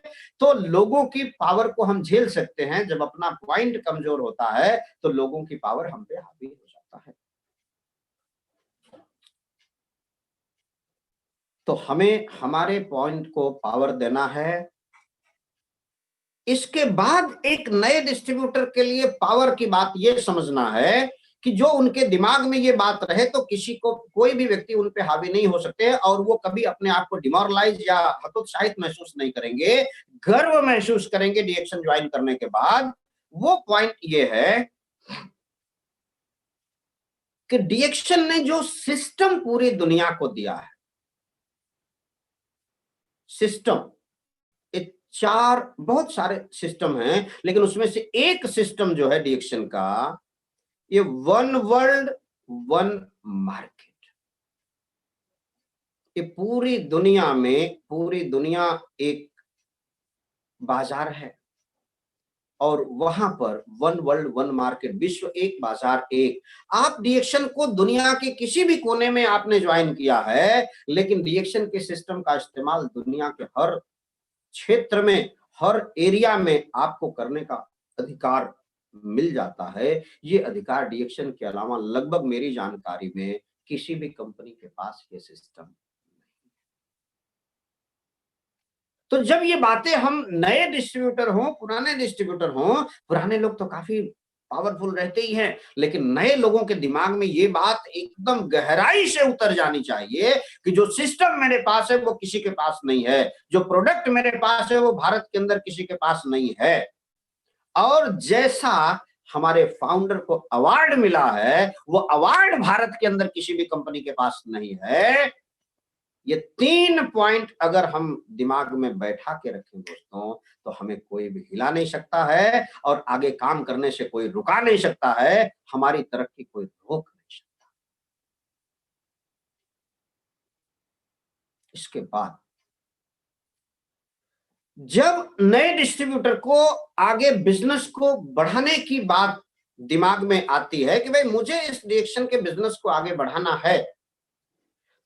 तो लोगों की पावर को हम झेल सकते हैं। जब अपना पॉइंट कमजोर होता है तो लोगों की पावर हम पे हावी हो जाता है। तो हमें हमारे पॉइंट को पावर देना है। इसके बाद एक नए डिस्ट्रीब्यूटर के लिए पावर की बात यह समझना है कि जो उनके दिमाग में ये बात रहे तो किसी को, कोई भी व्यक्ति उन पे हावी नहीं हो सकते और वो कभी अपने आप को डिमोरलाइज या हतोत्साहित महसूस नहीं करेंगे, गर्व महसूस करेंगे डीएक्शन ज्वाइन करने के बाद। वो पॉइंट ये है कि डीएक्शन ने जो सिस्टम पूरी दुनिया को दिया है, सिस्टम, चार बहुत सारे सिस्टम हैं, लेकिन उसमें से एक सिस्टम जो है डीएक्शन का, ये वन वर्ल्ड वन मार्केट। ये पूरी दुनिया में, पूरी दुनिया एक बाजार है और वहां पर वन वर्ल्ड वन मार्केट, विश्व एक बाजार एक। आप डीएक्शन को दुनिया के किसी भी कोने में आपने ज्वाइन किया है, लेकिन डीएक्शन के सिस्टम का इस्तेमाल दुनिया के हर क्षेत्र में, हर एरिया में आपको करने का अधिकार मिल जाता है। ये अधिकार डीएक्शन के अलावा लगभग मेरी जानकारी में किसी भी कंपनी के पास ये सिस्टम। तो जब ये बातें हम नए डिस्ट्रीब्यूटर हों, पुराने डिस्ट्रीब्यूटर हों, पुराने लोग तो काफी पावरफुल रहते ही हैं, लेकिन नए लोगों के दिमाग में ये बात एकदम गहराई से उतर जानी चाहिए कि जो सिस्टम मेरे पास है वो किसी के पास नहीं है, जो प्रोडक्ट मेरे पास है वो भारत के अंदर किसी के पास नहीं है। और जैसा हमारे फाउंडर को अवार्ड मिला है, वो अवार्ड भारत के अंदर किसी भी कंपनी के पास नहीं है। ये 3 पॉइंट अगर हम दिमाग में बैठा के रखें दोस्तों, तो हमें कोई भी हिला नहीं सकता है और आगे काम करने से कोई रुका नहीं सकता है, हमारी तरक्की कोई रोक नहीं सकता। इसके बाद जब नए डिस्ट्रीब्यूटर को आगे बिजनेस को बढ़ाने की बात दिमाग में आती है कि भाई मुझे इस डायरेक्शन के बिजनेस को आगे बढ़ाना है,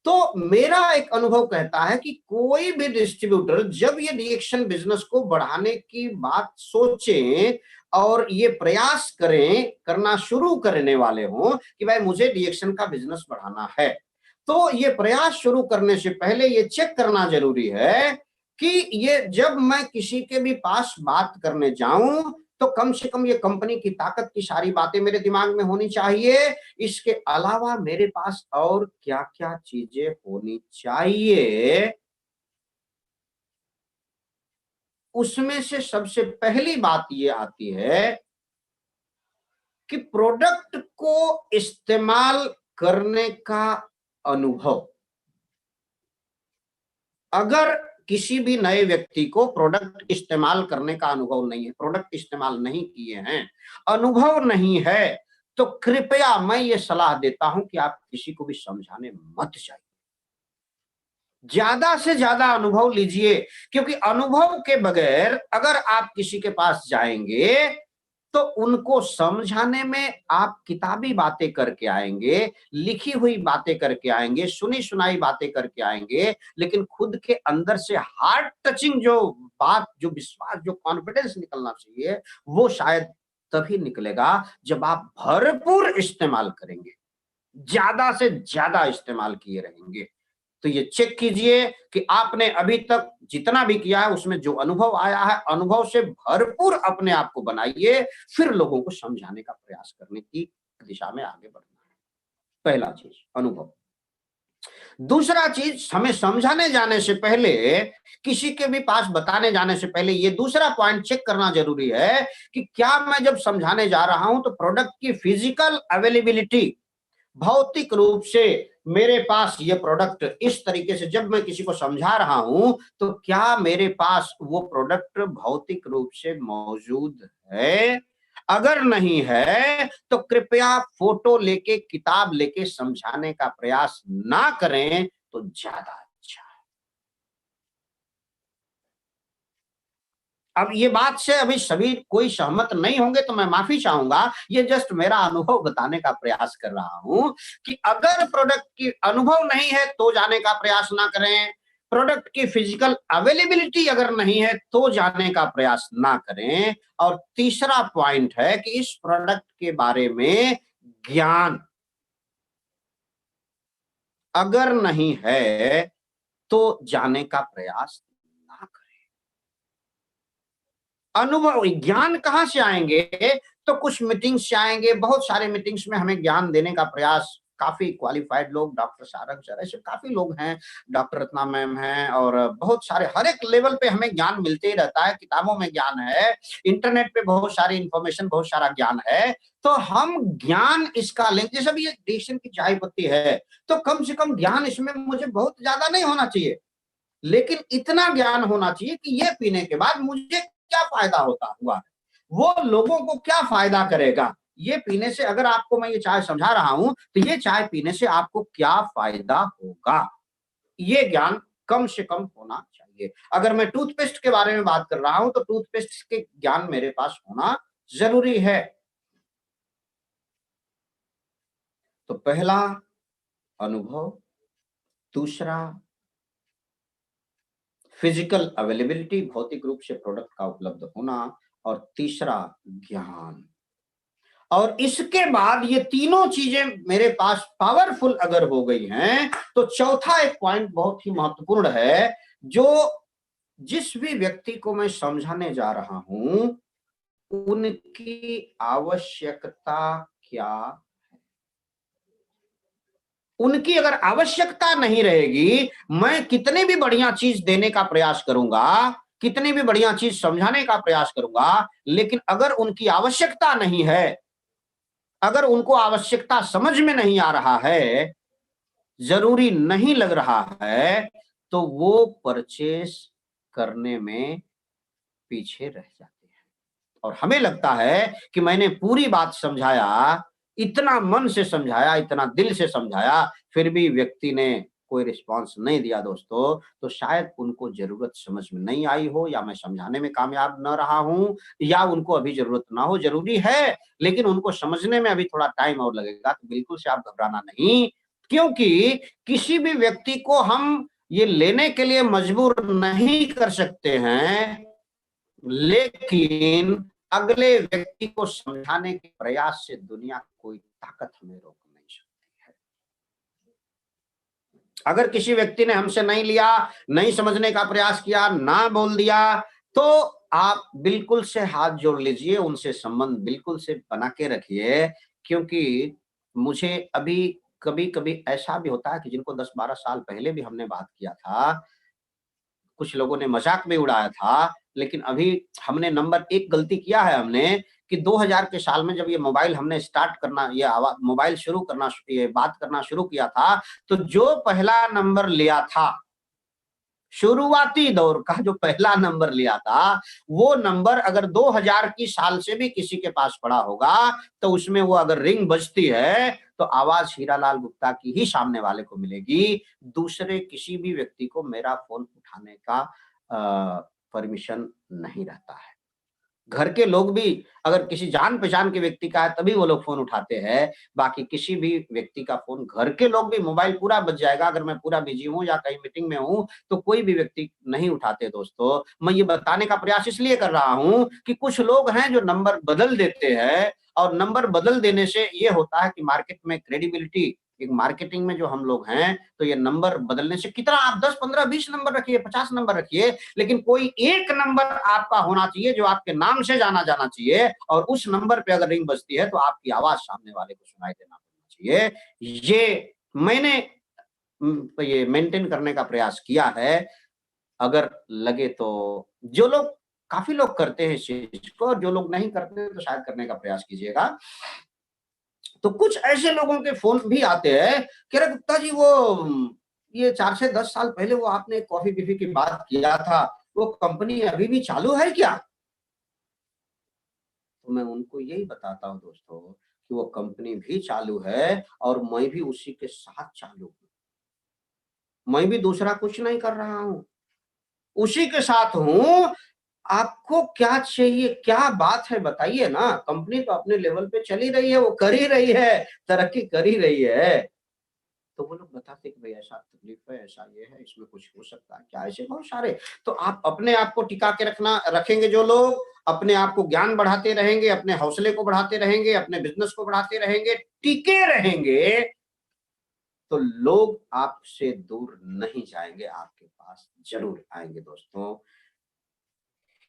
तो मेरा एक अनुभव कहता है कि कोई भी डिस्ट्रीब्यूटर जब ये डीएक्शन बिजनेस को बढ़ाने की बात सोचें और ये प्रयास करें, करना शुरू करने वाले हों कि भाई मुझे डीएक्शन का बिजनेस बढ़ाना है, तो ये प्रयास शुरू करने से पहले ये चेक करना जरूरी है कि ये जब मैं किसी के भी पास बात करने जाऊं तो कम से कम ये कंपनी की ताकत की सारी बातें मेरे दिमाग में होनी चाहिए। इसके अलावा मेरे पास और क्या क्या चीजें होनी चाहिए, उसमें से सबसे पहली बात ये आती है कि प्रोडक्ट को इस्तेमाल करने का अनुभव। अगर किसी भी नए व्यक्ति को प्रोडक्ट इस्तेमाल करने का अनुभव नहीं है, प्रोडक्ट इस्तेमाल नहीं किए हैं, अनुभव नहीं है, तो कृपया मैं ये सलाह देता हूं कि आप किसी को भी समझाने मत जाइए। ज्यादा से ज्यादा अनुभव लीजिए, क्योंकि अनुभव के बगैर अगर आप किसी के पास जाएंगे तो उनको समझाने में आप किताबी बातें करके आएंगे, लिखी हुई बातें करके आएंगे, सुनी सुनाई बातें करके आएंगे, लेकिन खुद के अंदर से हार्ट टचिंग जो बात, जो विश्वास, जो कॉन्फिडेंस निकलना चाहिए, वो शायद तभी निकलेगा जब आप भरपूर इस्तेमाल करेंगे, ज्यादा से ज्यादा इस्तेमाल किए रहेंगे। तो ये चेक कीजिए कि आपने अभी तक जितना भी किया है उसमें जो अनुभव आया है, अनुभव से भरपूर अपने आप को बनाइए, फिर लोगों को समझाने का प्रयास करने की दिशा में आगे बढ़ना है। पहला चीज अनुभव। दूसरा चीज, हमें समझाने जाने से पहले, किसी के भी पास बताने जाने से पहले ये दूसरा पॉइंट चेक करना जरूरी है कि क्या मैं जब समझाने जा रहा हूं तो प्रोडक्ट की फिजिकल अवेलेबिलिटी, भौतिक रूप से मेरे पास ये प्रोडक्ट इस तरीके से जब मैं किसी को समझा रहा हूं तो क्या मेरे पास वो प्रोडक्ट भौतिक रूप से मौजूद है। अगर नहीं है तो कृपया फोटो लेके, किताब लेके समझाने का प्रयास ना करें तो ज्यादा अच्छा है। अब ये बात से अभी सभी कोई सहमत नहीं होंगे तो मैं माफी चाहूंगा, ये जस्ट मेरा अनुभव बताने का प्रयास कर रहा हूं कि अगर प्रोडक्ट की अनुभव नहीं है तो जाने का प्रयास ना करें, प्रोडक्ट की फिजिकल अवेलेबिलिटी अगर नहीं है तो जाने का प्रयास ना करें। और तीसरा पॉइंट है कि इस प्रोडक्ट के बारे में ज्ञान अगर नहीं है तो जाने का प्रयास ना करें। अनुभव ज्ञान कहां से आएंगे? तो कुछ मीटिंग्स से आएंगे। बहुत सारे मीटिंग्स में हमें ज्ञान देने का प्रयास काफी क्वालिफाइड लोग, डॉक्टर सारंग सर, ऐसे काफी लोग हैं, डॉक्टर रत्ना मैम हैं, और बहुत सारे हर एक लेवल पे हमें ज्ञान मिलते ही रहता है। किताबों में ज्ञान है, इंटरनेट पे बहुत सारी इंफॉर्मेशन, बहुत सारा ज्ञान है। तो हम ज्ञान इसका लें। जैसे भी ये देशन की चाय पत्ती है, तो कम से कम ज्ञान इसमें मुझे बहुत ज्यादा नहीं होना चाहिए, लेकिन इतना ज्ञान होना चाहिए कि ये पीने के बाद मुझे क्या फायदा होता हुआ, वो लोगों को क्या फायदा करेगा। ये पीने से, अगर आपको मैं ये चाय समझा रहा हूं, तो ये चाय पीने से आपको क्या फायदा होगा, ये ज्ञान कम से कम होना चाहिए। अगर मैं टूथपेस्ट के बारे में बात कर रहा हूं, तो टूथपेस्ट के ज्ञान मेरे पास होना जरूरी है। तो पहला अनुभव, दूसरा फिजिकल अवेलेबिलिटी, भौतिक रूप से प्रोडक्ट का उपलब्ध होना, और तीसरा ज्ञान। और इसके बाद ये तीनों चीजें मेरे पास पावरफुल अगर हो गई हैं, तो चौथा एक पॉइंट बहुत ही महत्वपूर्ण है, जो जिस भी व्यक्ति को मैं समझाने जा रहा हूं, उनकी आवश्यकता क्या, उनकी अगर आवश्यकता नहीं रहेगी, मैं कितनी भी बढ़िया चीज देने का प्रयास करूंगा, कितनी भी बढ़िया चीज समझाने का प्रयास करूंगा, लेकिन अगर उनकी आवश्यकता नहीं है, अगर उनको आवश्यकता समझ में नहीं आ रहा है, जरूरी नहीं लग रहा है, तो वो परचेस करने में पीछे रह जाते हैं। और हमें लगता है कि मैंने पूरी बात समझाया, इतना मन से समझाया, इतना दिल से समझाया, फिर भी व्यक्ति ने कोई रिस्पांस नहीं दिया दोस्तों, तो शायद उनको जरूरत समझ में नहीं आई हो, या मैं समझाने में कामयाब न रहा हूं, या उनको अभी जरूरत ना हो। जरूरी है, लेकिन उनको समझने में अभी थोड़ा टाइम और लगेगा। तो बिल्कुल से आप घबराना नहीं, क्योंकि किसी भी व्यक्ति को हम ये लेने के लिए मजबूर नहीं कर सकते हैं, लेकिन अगले व्यक्ति को समझाने के प्रयास से दुनिया की कोई ताकत हमें रोक नहीं सकती है। अगर किसी व्यक्ति ने हमसे नहीं लिया, नहीं समझने का प्रयास किया, ना बोल दिया, तो आप बिल्कुल से हाथ जोड़ लीजिए, उनसे संबंध बिल्कुल से बना के रखिए। क्योंकि मुझे अभी कभी कभी ऐसा भी होता है कि जिनको 10-12 साल पहले भी हमने बात किया था, कुछ लोगों ने मजाक में उड़ाया था, लेकिन अभी हमने नंबर एक गलती किया है हमने, कि 2000 के साल में जब ये मोबाइल हमने स्टार्ट करना, ये मोबाइल शुरू करना, ये बात करना शुरू किया था, तो जो पहला नंबर लिया था, शुरुआती दौर का जो पहला नंबर लिया था, वो नंबर अगर 2000 की साल से भी किसी के पास पड़ा होगा, तो उसमें वो अगर रिंग बजती है, तो आवाज हीरालाल गुप्ता की ही सामने वाले को मिलेगी। दूसरे किसी भी व्यक्ति को मेरा फोन उठाने का परमिशन नहीं रहता है। घर के लोग भी अगर किसी जान पहचान के व्यक्ति का है, तभी वो लोग फोन उठाते हैं। बाकी किसी भी व्यक्ति का फोन, घर के लोग भी, मोबाइल पूरा बज जाएगा, अगर मैं पूरा बिजी हूं या कहीं मीटिंग में हूं, तो कोई भी व्यक्ति नहीं उठाते। दोस्तों, मैं ये बताने का प्रयास इसलिए कर रहा हूं कि कुछ लोग हैं जो नंबर बदल देते हैं, और नंबर बदल देने से ये होता है कि मार्केट में क्रेडिबिलिटी, एक मार्केटिंग में जो हम लोग हैं, तो ये नंबर बदलने से, कितना आप 10, 15, 20 नंबर रखिए, 50 नंबर रखिए, लेकिन कोई एक नंबर आपका होना चाहिए जो आपके नाम से जाना जाना चाहिए, और उस नंबर पे अगर रिंग बजती है, तो आपकी आवाज सामने वाले को सुनाई देना चाहिए। ये मैंने ये मेंटेन करने का प्रयास किया है। अगर लगे तो, जो लोग, काफी लोग करते हैं इस चीज को, और जो लोग नहीं करते तो शायद करने का प्रयास कीजिएगा। तो कुछ ऐसे लोगों के फोन भी आते हैं कि अरे गुप्ता जी, वो ये 4 से 10 साल पहले वो आपने कॉफी बीफी की बात किया था, वो कंपनी अभी भी चालू है क्या? तो मैं उनको यही बताता हूँ दोस्तों, कि वो कंपनी भी चालू है, और मैं भी उसी के साथ चालू हूँ। मैं भी दूसरा कुछ नहीं कर रहा हूँ, उसी के साथ हूँ। आपको क्या चाहिए, क्या बात है बताइए ना। कंपनी तो अपने लेवल पे चली रही है, वो कर ही रही है, तरक्की कर ही रही है। तो वो लोग बताते कि भाई ऐसा तकलीफ है, ऐसा ये है, इसमें कुछ हो सकता है क्या, ऐसे बहुत सारे। तो आप अपने आप को टिका के रखेंगे, जो लोग अपने आप को ज्ञान बढ़ाते रहेंगे, अपने हौसले को बढ़ाते रहेंगे, अपने बिजनेस को बढ़ाते रहेंगे, टिके रहेंगे, तो लोग आपसे दूर नहीं जाएंगे, आपके पास जरूर आएंगे। दोस्तों,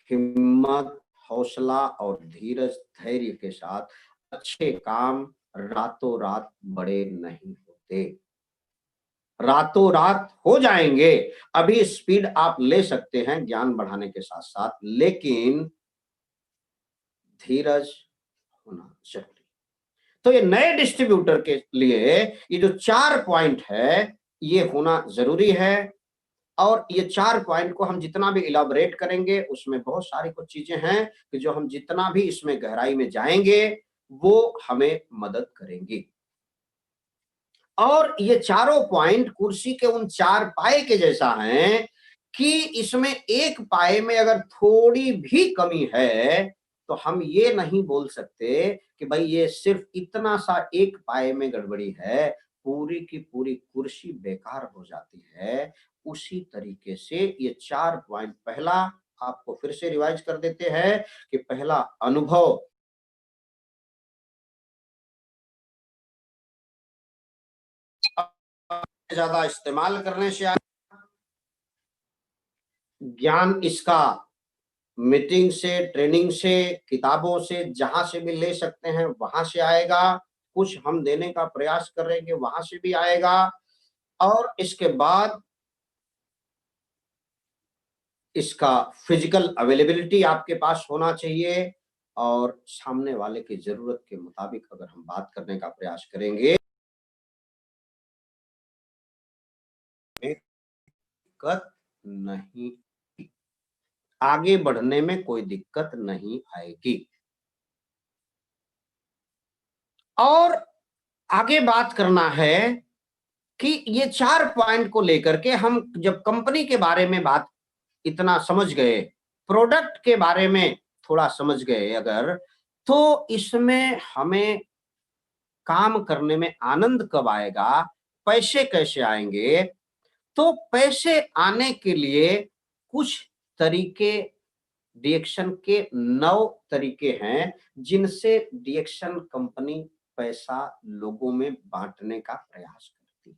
हिम्मत, हौसला और धीरज, धैर्य के साथ अच्छे काम रातों रात बड़े नहीं होते, रातों रात हो जाएंगे। अभी स्पीड आप ले सकते हैं ज्ञान बढ़ाने के साथ साथ, लेकिन धीरज होना जरूरी। तो ये नए डिस्ट्रीब्यूटर के लिए ये जो 4 पॉइंट है ये होना जरूरी है। और ये 4 पॉइंट को हम जितना भी इलाबोरेट करेंगे उसमें बहुत सारी कुछ चीजें हैं कि जो हम जितना भी इसमें गहराई में जाएंगे वो हमें मदद करेंगी। और ये चारों पॉइंट कुर्सी के उन 4 पाए के जैसा हैं कि इसमें एक पाए में अगर थोड़ी भी कमी है तो हम ये नहीं बोल सकते कि भाई ये सिर्फ इतना सा एक पाए में गड़बड़ी है, पूरी की पूरी कुर्सी बेकार हो जाती है। उसी तरीके से ये 4 पॉइंट, पहला आपको फिर से रिवाइज कर देते हैं कि पहला अनुभव, ज्यादा इस्तेमाल करने से ज्ञान इसका मीटिंग से, ट्रेनिंग से, किताबों से, जहां से भी ले सकते हैं वहां से आएगा। कुछ हम देने का प्रयास करेंगे वहां से भी आएगा। और इसके बाद इसका फिजिकल अवेलेबिलिटी आपके पास होना चाहिए। और सामने वाले की जरूरत के मुताबिक अगर हम बात करने का प्रयास करेंगे, दिक्कत नहीं, आगे बढ़ने में कोई दिक्कत नहीं आएगी। और आगे बात करना है कि ये 4 पॉइंट को लेकर के हम जब कंपनी के बारे में बात इतना समझ गए, प्रोडक्ट के बारे में थोड़ा समझ गए अगर, तो इसमें हमें काम करने में आनंद कब आएगा, पैसे कैसे आएंगे। तो पैसे आने के लिए कुछ तरीके, डिएक्शन के 9 तरीके हैं जिनसे डिएक्शन कंपनी पैसा लोगों में बांटने का प्रयास करती है।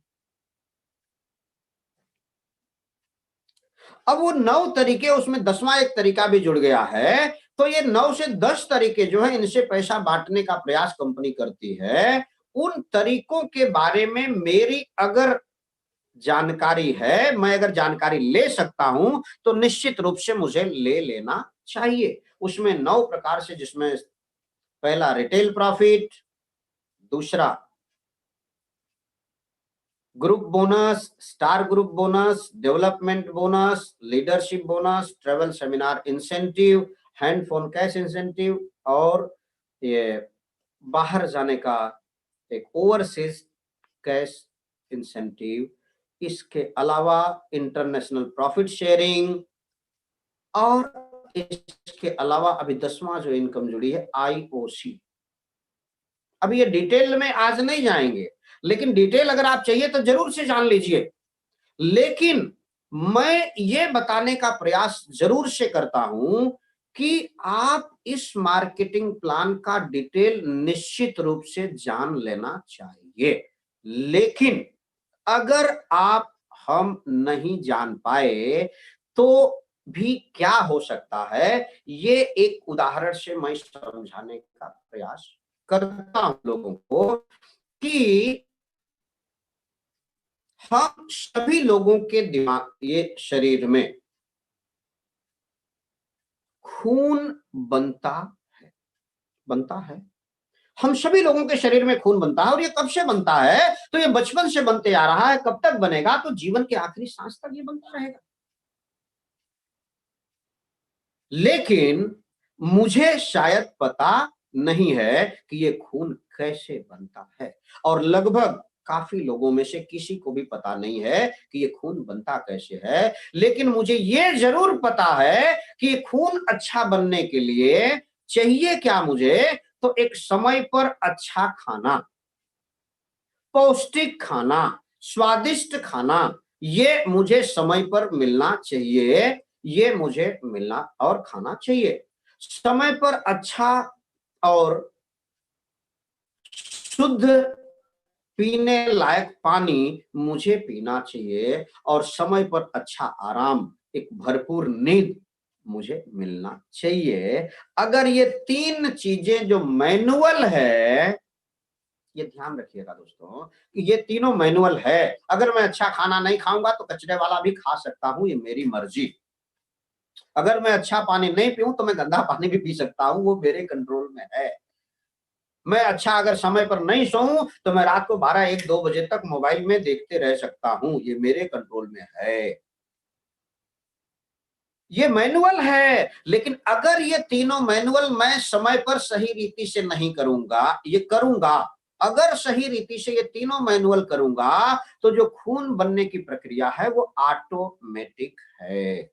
अब वो 9 तरीके, उसमें 10वां एक तरीका भी जुड़ गया है, तो ये 9 से 10 तरीके जो है इनसे पैसा बांटने का प्रयास कंपनी करती है। उन तरीकों के बारे में मेरी अगर जानकारी है, मैं अगर जानकारी ले सकता हूं तो निश्चित रूप से मुझे ले लेना चाहिए। उसमें 9 प्रकार से, जिसमें पहला रिटेल प्रॉफिट, दूसरा group bonus, star group bonus, development bonus, leadership bonus, travel seminar incentive, hand phone cash incentive, और ये बाहर जाने का एक ओवरसीज कैश इंसेंटिव। इसके अलावा इंटरनेशनल प्रॉफिट शेयरिंग, और इसके अलावा अभी 10वां जो इनकम जुड़ी है आईओसी। अभी ये डिटेल में आज नहीं जाएंगे, लेकिन डिटेल अगर आप चाहिए तो जरूर से जान लीजिए। लेकिन मैं ये बताने का प्रयास जरूर से करता हूं कि आप इस मार्केटिंग प्लान का डिटेल निश्चित रूप से जान लेना चाहिए। लेकिन अगर आप हम नहीं जान पाए तो भी क्या हो सकता है, ये एक उदाहरण से मैं समझाने का प्रयास करता हूं लोगों को कि हम सभी लोगों के दिमाग, ये शरीर में खून बनता है। हम सभी लोगों के शरीर में खून बनता है। और ये कब से बनता है, तो ये बचपन से बनते आ रहा है। कब तक बनेगा, तो जीवन के आखिरी सांस तक ये बनता रहेगा। लेकिन मुझे शायद पता नहीं है कि ये खून कैसे बनता है, और लगभग काफी लोगों में से किसी को भी पता नहीं है कि ये खून बनता कैसे है। लेकिन मुझे ये जरूर पता है कि खून अच्छा बनने के लिए चाहिए क्या मुझे, तो एक समय पर अच्छा खाना, पौष्टिक खाना, स्वादिष्ट खाना, ये मुझे समय पर मिलना चाहिए। ये मुझे मिलना और खाना चाहिए समय पर। अच्छा और शुद्ध पीने लायक पानी मुझे पीना चाहिए और समय पर अच्छा आराम, एक भरपूर नींद मुझे मिलना चाहिए। अगर ये 3 चीजें जो मैनुअल है, ये ध्यान रखिएगा दोस्तों कि ये तीनों मैनुअल है। अगर मैं अच्छा खाना नहीं खाऊंगा तो कचरे वाला भी खा सकता हूं, ये मेरी मर्जी। अगर मैं अच्छा पानी नहीं पीऊं तो मैं गंदा पानी भी पी सकता हूं, वो मेरे कंट्रोल में है। मैं अच्छा अगर समय पर नहीं सोऊं तो मैं रात को 12-1-2 बजे तक मोबाइल में देखते रह सकता हूं, ये मेरे कंट्रोल में है। ये मैनुअल है। लेकिन अगर ये तीनों मैनुअल मैं समय पर सही रीति से नहीं करूंगा, ये करूंगा, अगर सही रीति से ये तीनों मैनुअल करूंगा तो जो खून बनने की प्रक्रिया है वो ऑटोमेटिक है।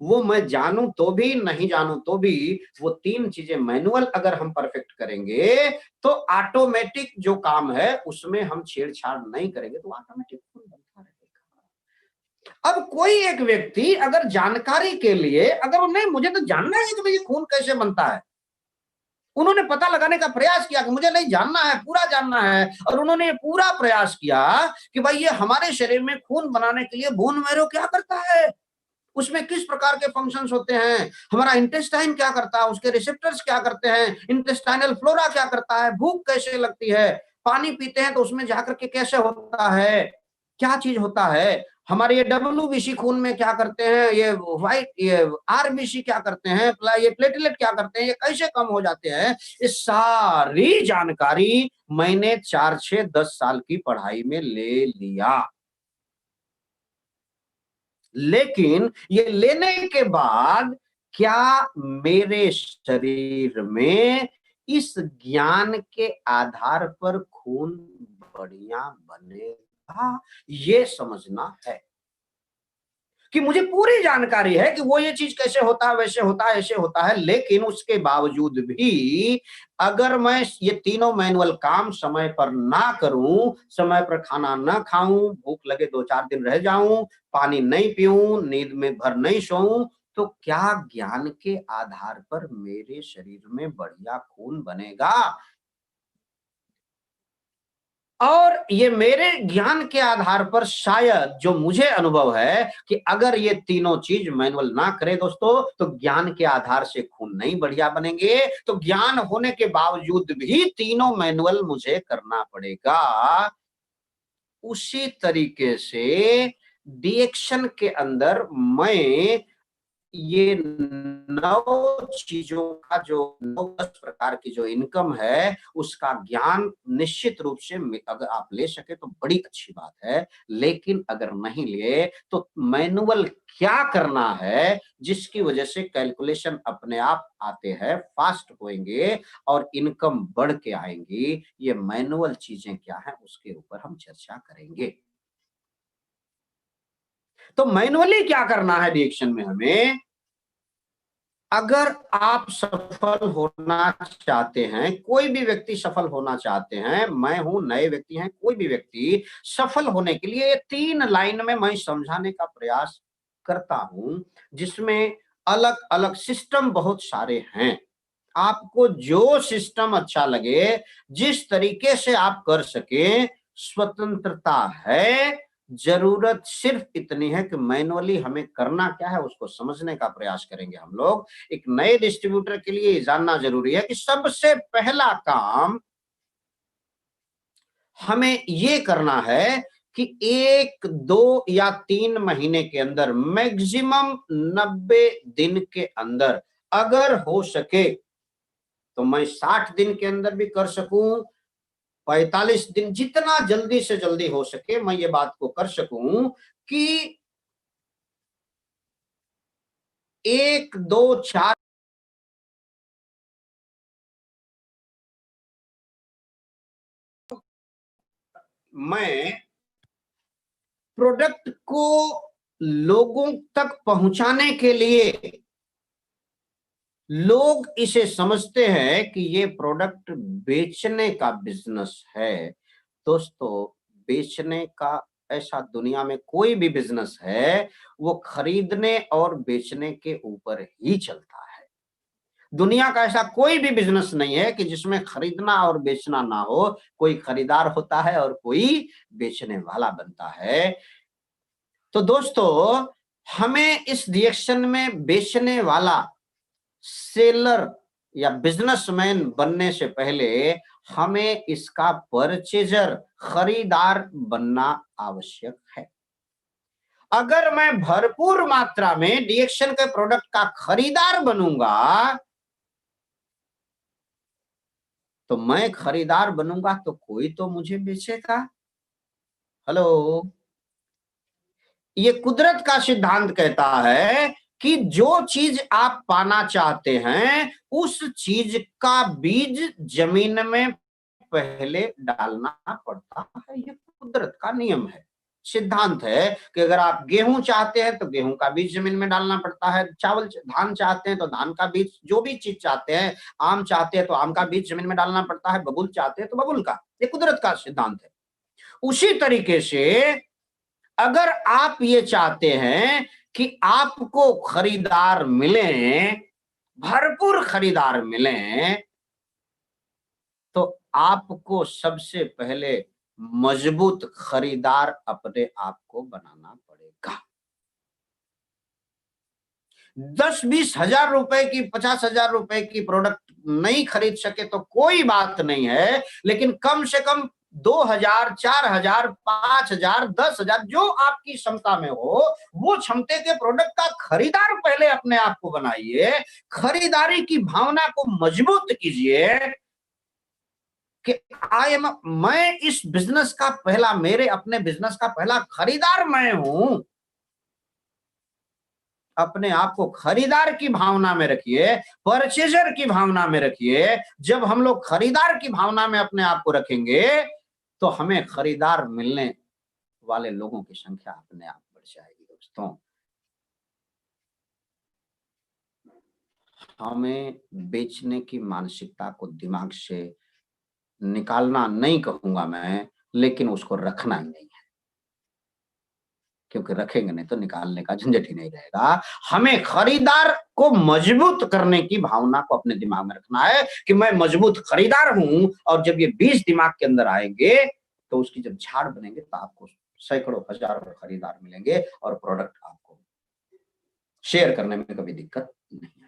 वो मैं जानूं तो भी, नहीं जानूं तो भी, वो 3 चीजें मैनुअल अगर हम परफेक्ट करेंगे तो ऑटोमेटिक जो काम है उसमें हम छेड़छाड़ नहीं करेंगे तो ऑटोमेटिक खून बनता रहेगा। अब कोई एक व्यक्ति अगर जानकारी के लिए, अगर उन्हें, मुझे तो जानना है कि भाई खून कैसे बनता है, उन्होंने पता लगाने का प्रयास किया कि मुझे नहीं जानना है, पूरा जानना है, और उन्होंने पूरा प्रयास किया कि भाई ये हमारे शरीर में खून बनाने के लिए बोन मैरो क्या करता है, उसमें किस प्रकार के फंक्शंस होते हैं, हमारा इंटेस्टाइन क्या करता है, उसके रिसेप्टर्स क्या करते हैं, इंटेस्टाइनल फ्लोरा क्या करता है, भूख कैसे लगती है, पानी पीते हैं तो उसमें जाकर के कैसे होता है, क्या चीज होता है, हमारे ये डब्ल्यूबीसी खून में क्या करते हैं, ये व्हाइट, ये आरबीसी क्या करते हैं, ये प्लेटलेट क्या करते हैं, ये कैसे कम हो जाते हैं, ये सारी जानकारी मैंने 4-6-10 साल की पढ़ाई में ले लिया। लेकिन ये लेने के बाद क्या मेरे शरीर में इस ज्ञान के आधार पर खून बढ़िया बनेगा, ये समझना है। कि मुझे पूरी जानकारी है कि वो ये चीज कैसे होता है, वैसे होता है, ऐसे होता है, लेकिन उसके बावजूद भी अगर मैं ये तीनों मैनुअल काम समय पर ना करूं, समय पर खाना ना खाऊं, भूख लगे 2-4 दिन रह जाऊं, पानी नहीं पीऊं, नींद में भर नहीं सोऊं, तो क्या ज्ञान के आधार पर मेरे शरीर में बढ़िया खून बनेगा? और ये मेरे ज्ञान के आधार पर शायद जो मुझे अनुभव है कि अगर ये तीनों चीज मैनुअल ना करे दोस्तों तो ज्ञान के आधार से खून नहीं बढ़िया बनेंगे, तो ज्ञान होने के बावजूद भी तीनों मैनुअल मुझे करना पड़ेगा। उसी तरीके से डिएक्शन के अंदर मैं ये 9 चीजों का जो 9-10 प्रकार की जो इनकम है उसका ज्ञान निश्चित रूप से अगर आप ले सके तो बड़ी अच्छी बात है, लेकिन अगर नहीं लिए तो मैनुअल क्या करना है जिसकी वजह से कैलकुलेशन अपने आप आते हैं, फास्ट होंगे और इनकम बढ़ के आएंगी, ये मैनुअल चीजें क्या है उसके ऊपर हम चर्चा करेंगे। तो मैनुअली क्या करना है डिएक्शन में हमें, अगर आप सफल होना चाहते हैं, कोई भी व्यक्ति सफल होना चाहते हैं, मैं हूं, नए व्यक्ति हैं, कोई भी व्यक्ति सफल होने के लिए 3 लाइन में मैं समझाने का प्रयास करता हूं, जिसमें अलग अलग सिस्टम बहुत सारे हैं। आपको जो सिस्टम अच्छा लगे, जिस तरीके से आप कर सके, स्वतंत्रता है। जरूरत सिर्फ इतनी है कि मैनुअली हमें करना क्या है उसको समझने का प्रयास करेंगे हम लोग। एक नए डिस्ट्रीब्यूटर के लिए जानना जरूरी है कि सबसे पहला काम हमें ये करना है कि 1, 2 या 3 महीने के अंदर, मैक्सिमम 90 दिन के अंदर अगर हो सके तो मैं 60 दिन के अंदर भी कर सकूं, 45 दिन, जितना जल्दी से जल्दी हो सके मैं ये बात को कर सकूं कि 1, 2, 4 मैं प्रोडक्ट को लोगों तक पहुंचाने के लिए, लोग इसे समझते हैं कि ये प्रोडक्ट बेचने का बिजनेस है। दोस्तों, बेचने का ऐसा दुनिया में कोई भी बिजनेस है वो खरीदने और बेचने के ऊपर ही चलता है। दुनिया का ऐसा कोई भी बिजनेस नहीं है कि जिसमें खरीदना और बेचना ना हो। कोई खरीदार होता है और कोई बेचने वाला बनता है। तो दोस्तों, हमें इस रिएक्शन में बेचने वाला, सेलर या बिजनेसमैन बनने से पहले हमें इसका परचेजर, खरीदार बनना आवश्यक है। अगर मैं भरपूर मात्रा में रिएक्शन के प्रोडक्ट का खरीदार बनूंगा, तो मैं खरीदार बनूंगा तो कोई तो मुझे बेचेगा। हेलो, ये कुदरत का सिद्धांत कहता है कि जो चीज आप पाना चाहते हैं उस चीज का बीज जमीन में पहले डालना पड़ता है। ये कुदरत का नियम है, सिद्धांत है कि अगर आप गेहूं चाहते हैं तो गेहूं का बीज जमीन में डालना पड़ता है, चावल धान चाहते हैं तो धान का बीज, जो भी चीज चाहते हैं, आम चाहते हैं तो आम का बीज जमीन में डालना पड़ता है, बबूल चाहते हैं तो बबूल का। ये कुदरत का सिद्धांत है। उसी तरीके से अगर आप ये चाहते हैं कि आपको खरीदार मिले, भरपूर खरीदार मिले, तो आपको सबसे पहले मजबूत खरीदार अपने आप को बनाना पड़ेगा। 10-20 हजार रुपए की, 50 हजार रुपए की प्रोडक्ट नहीं खरीद सके तो कोई बात नहीं है, लेकिन कम से कम 2,000, 4,000, 5,000, 10,000 जो आपकी क्षमता में हो, वो क्षमता के प्रोडक्ट का खरीदार पहले अपने आप को बनाइए। खरीदारी की भावना को मजबूत कीजिए कि मैं इस बिजनेस का पहला, मेरे अपने बिजनेस का पहला खरीदार मैं हूं। अपने आप को खरीदार की भावना में रखिए, परचेजर की भावना में रखिए। जब हम लोग खरीदार की भावना में अपने आप को रखेंगे तो हमें खरीदार मिलने वाले लोगों की संख्या अपने आप बढ़ जाएगी। दोस्तों, हमें बेचने की मानसिकता को दिमाग से निकालना नहीं कहूंगा मैं, लेकिन उसको रखना ही नहीं है, क्योंकि रखेंगे नहीं तो निकालने का झंझट ही नहीं रहेगा। हमें खरीदार को मजबूत करने की भावना को अपने दिमाग में रखना है कि मैं मजबूत खरीदार हूं, और जब ये बीज दिमाग के अंदर आएंगे तो उसकी जब झाड़ बनेंगे तो आपको सैकड़ों हजारों खरीदार मिलेंगे और प्रोडक्ट आपको शेयर करने में कभी दिक्कत नहीं आएगी।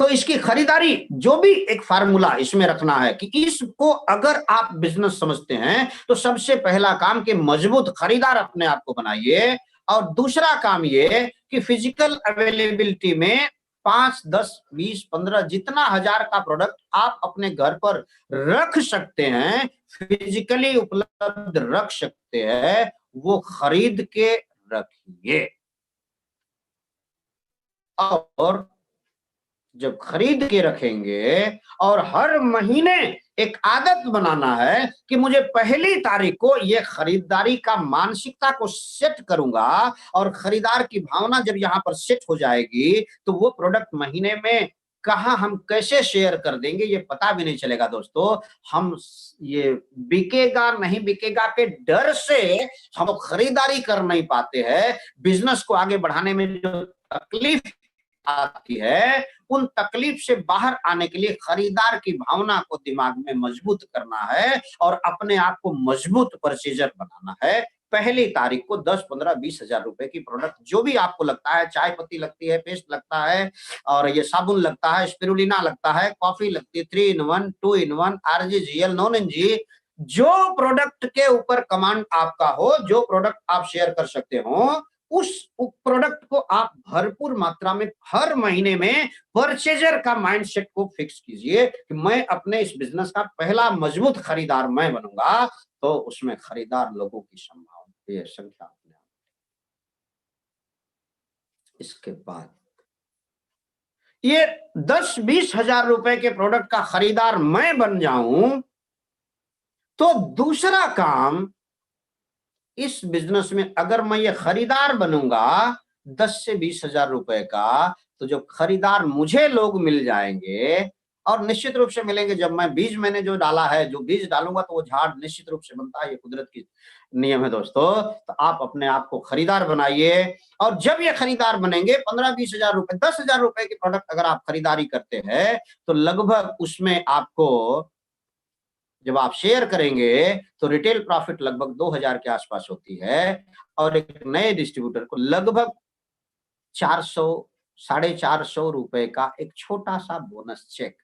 तो इसकी खरीदारी, जो भी एक फार्मूला इसमें रखना है कि इसको अगर आप बिजनेस समझते हैं तो सबसे पहला काम कि मजबूत खरीदार अपने आप को बनाइए, और दूसरा काम ये कि फिजिकल अवेलेबिलिटी में 5, 10, 20, 15 जितना हजार का प्रोडक्ट आप अपने घर पर रख सकते हैं, फिजिकली उपलब्ध रख सकते हैं, वो खरीद के रखिए। और जब खरीद के रखेंगे और हर महीने एक आदत बनाना है कि मुझे पहली तारीख को ये खरीदारी का मानसिकता को सेट करूंगा, और खरीदार की भावना जब यहाँ पर सेट हो जाएगी तो वो प्रोडक्ट महीने में कहाँ हम कैसे शेयर कर देंगे ये पता भी नहीं चलेगा। दोस्तों, हम ये बिकेगा नहीं बिकेगा के डर से हम खरीदारी कर नहीं पाते हैं। बिजनेस को आगे बढ़ाने में जो तकलीफ आती है, उन तकलीफ से बाहर आने के लिए खरीदार की भावना को दिमाग में मजबूत करना है और अपने आप को मजबूत परचेजर बनाना है। पहली तारीख को 10, 15, 20 हजार रुपए की प्रोडक्ट जो भी आपको लगता है, चाय पत्ती लगती है, पेस्ट लगता है, और ये साबुन लगता है, स्पिरुलिना लगता है, कॉफी लगती है, 3 in 1, 2 in 1, RGGL, non NG, जो प्रोडक्ट के ऊपर कमांड आपका हो, जो प्रोडक्ट आप शेयर कर सकते हो, उस प्रोडक्ट को आप भरपूर मात्रा में हर महीने में परचेजर का माइंडसेट को फिक्स कीजिए कि मैं अपने इस बिजनेस का पहला मजबूत खरीदार मैं बनूंगा। तो उसमें खरीदार लोगों की संभावना, ये संख्या अपने आप। इसके बाद ये 10-20 हजार रुपए के प्रोडक्ट का खरीदार मैं बन जाऊं, तो दूसरा काम इस बिजनेस में, अगर मैं ये खरीदार बनूंगा 10 से 20 हजार रुपए का, तो जो खरीदार मुझे लोग मिल जाएंगे, और निश्चित रूप से मिलेंगे। जब मैं बीज मैंने जो डाला है, जो बीज डालूंगा तो वो झाड़ निश्चित रूप से बनता है, ये कुदरत की नियम है दोस्तों। तो आप अपने आप को खरीदार बनाइए, और जब ये खरीदार बनेंगे 15-20 हजार रुपए, 10 हजार रुपए के प्रोडक्ट अगर आप खरीदारी करते हैं तो लगभग उसमें आपको जब आप शेयर करेंगे तो रिटेल प्रॉफिट लगभग 2000 के आसपास होती है, और एक नए डिस्ट्रीब्यूटर को लगभग 400 450 रुपए का एक छोटा सा बोनस चेक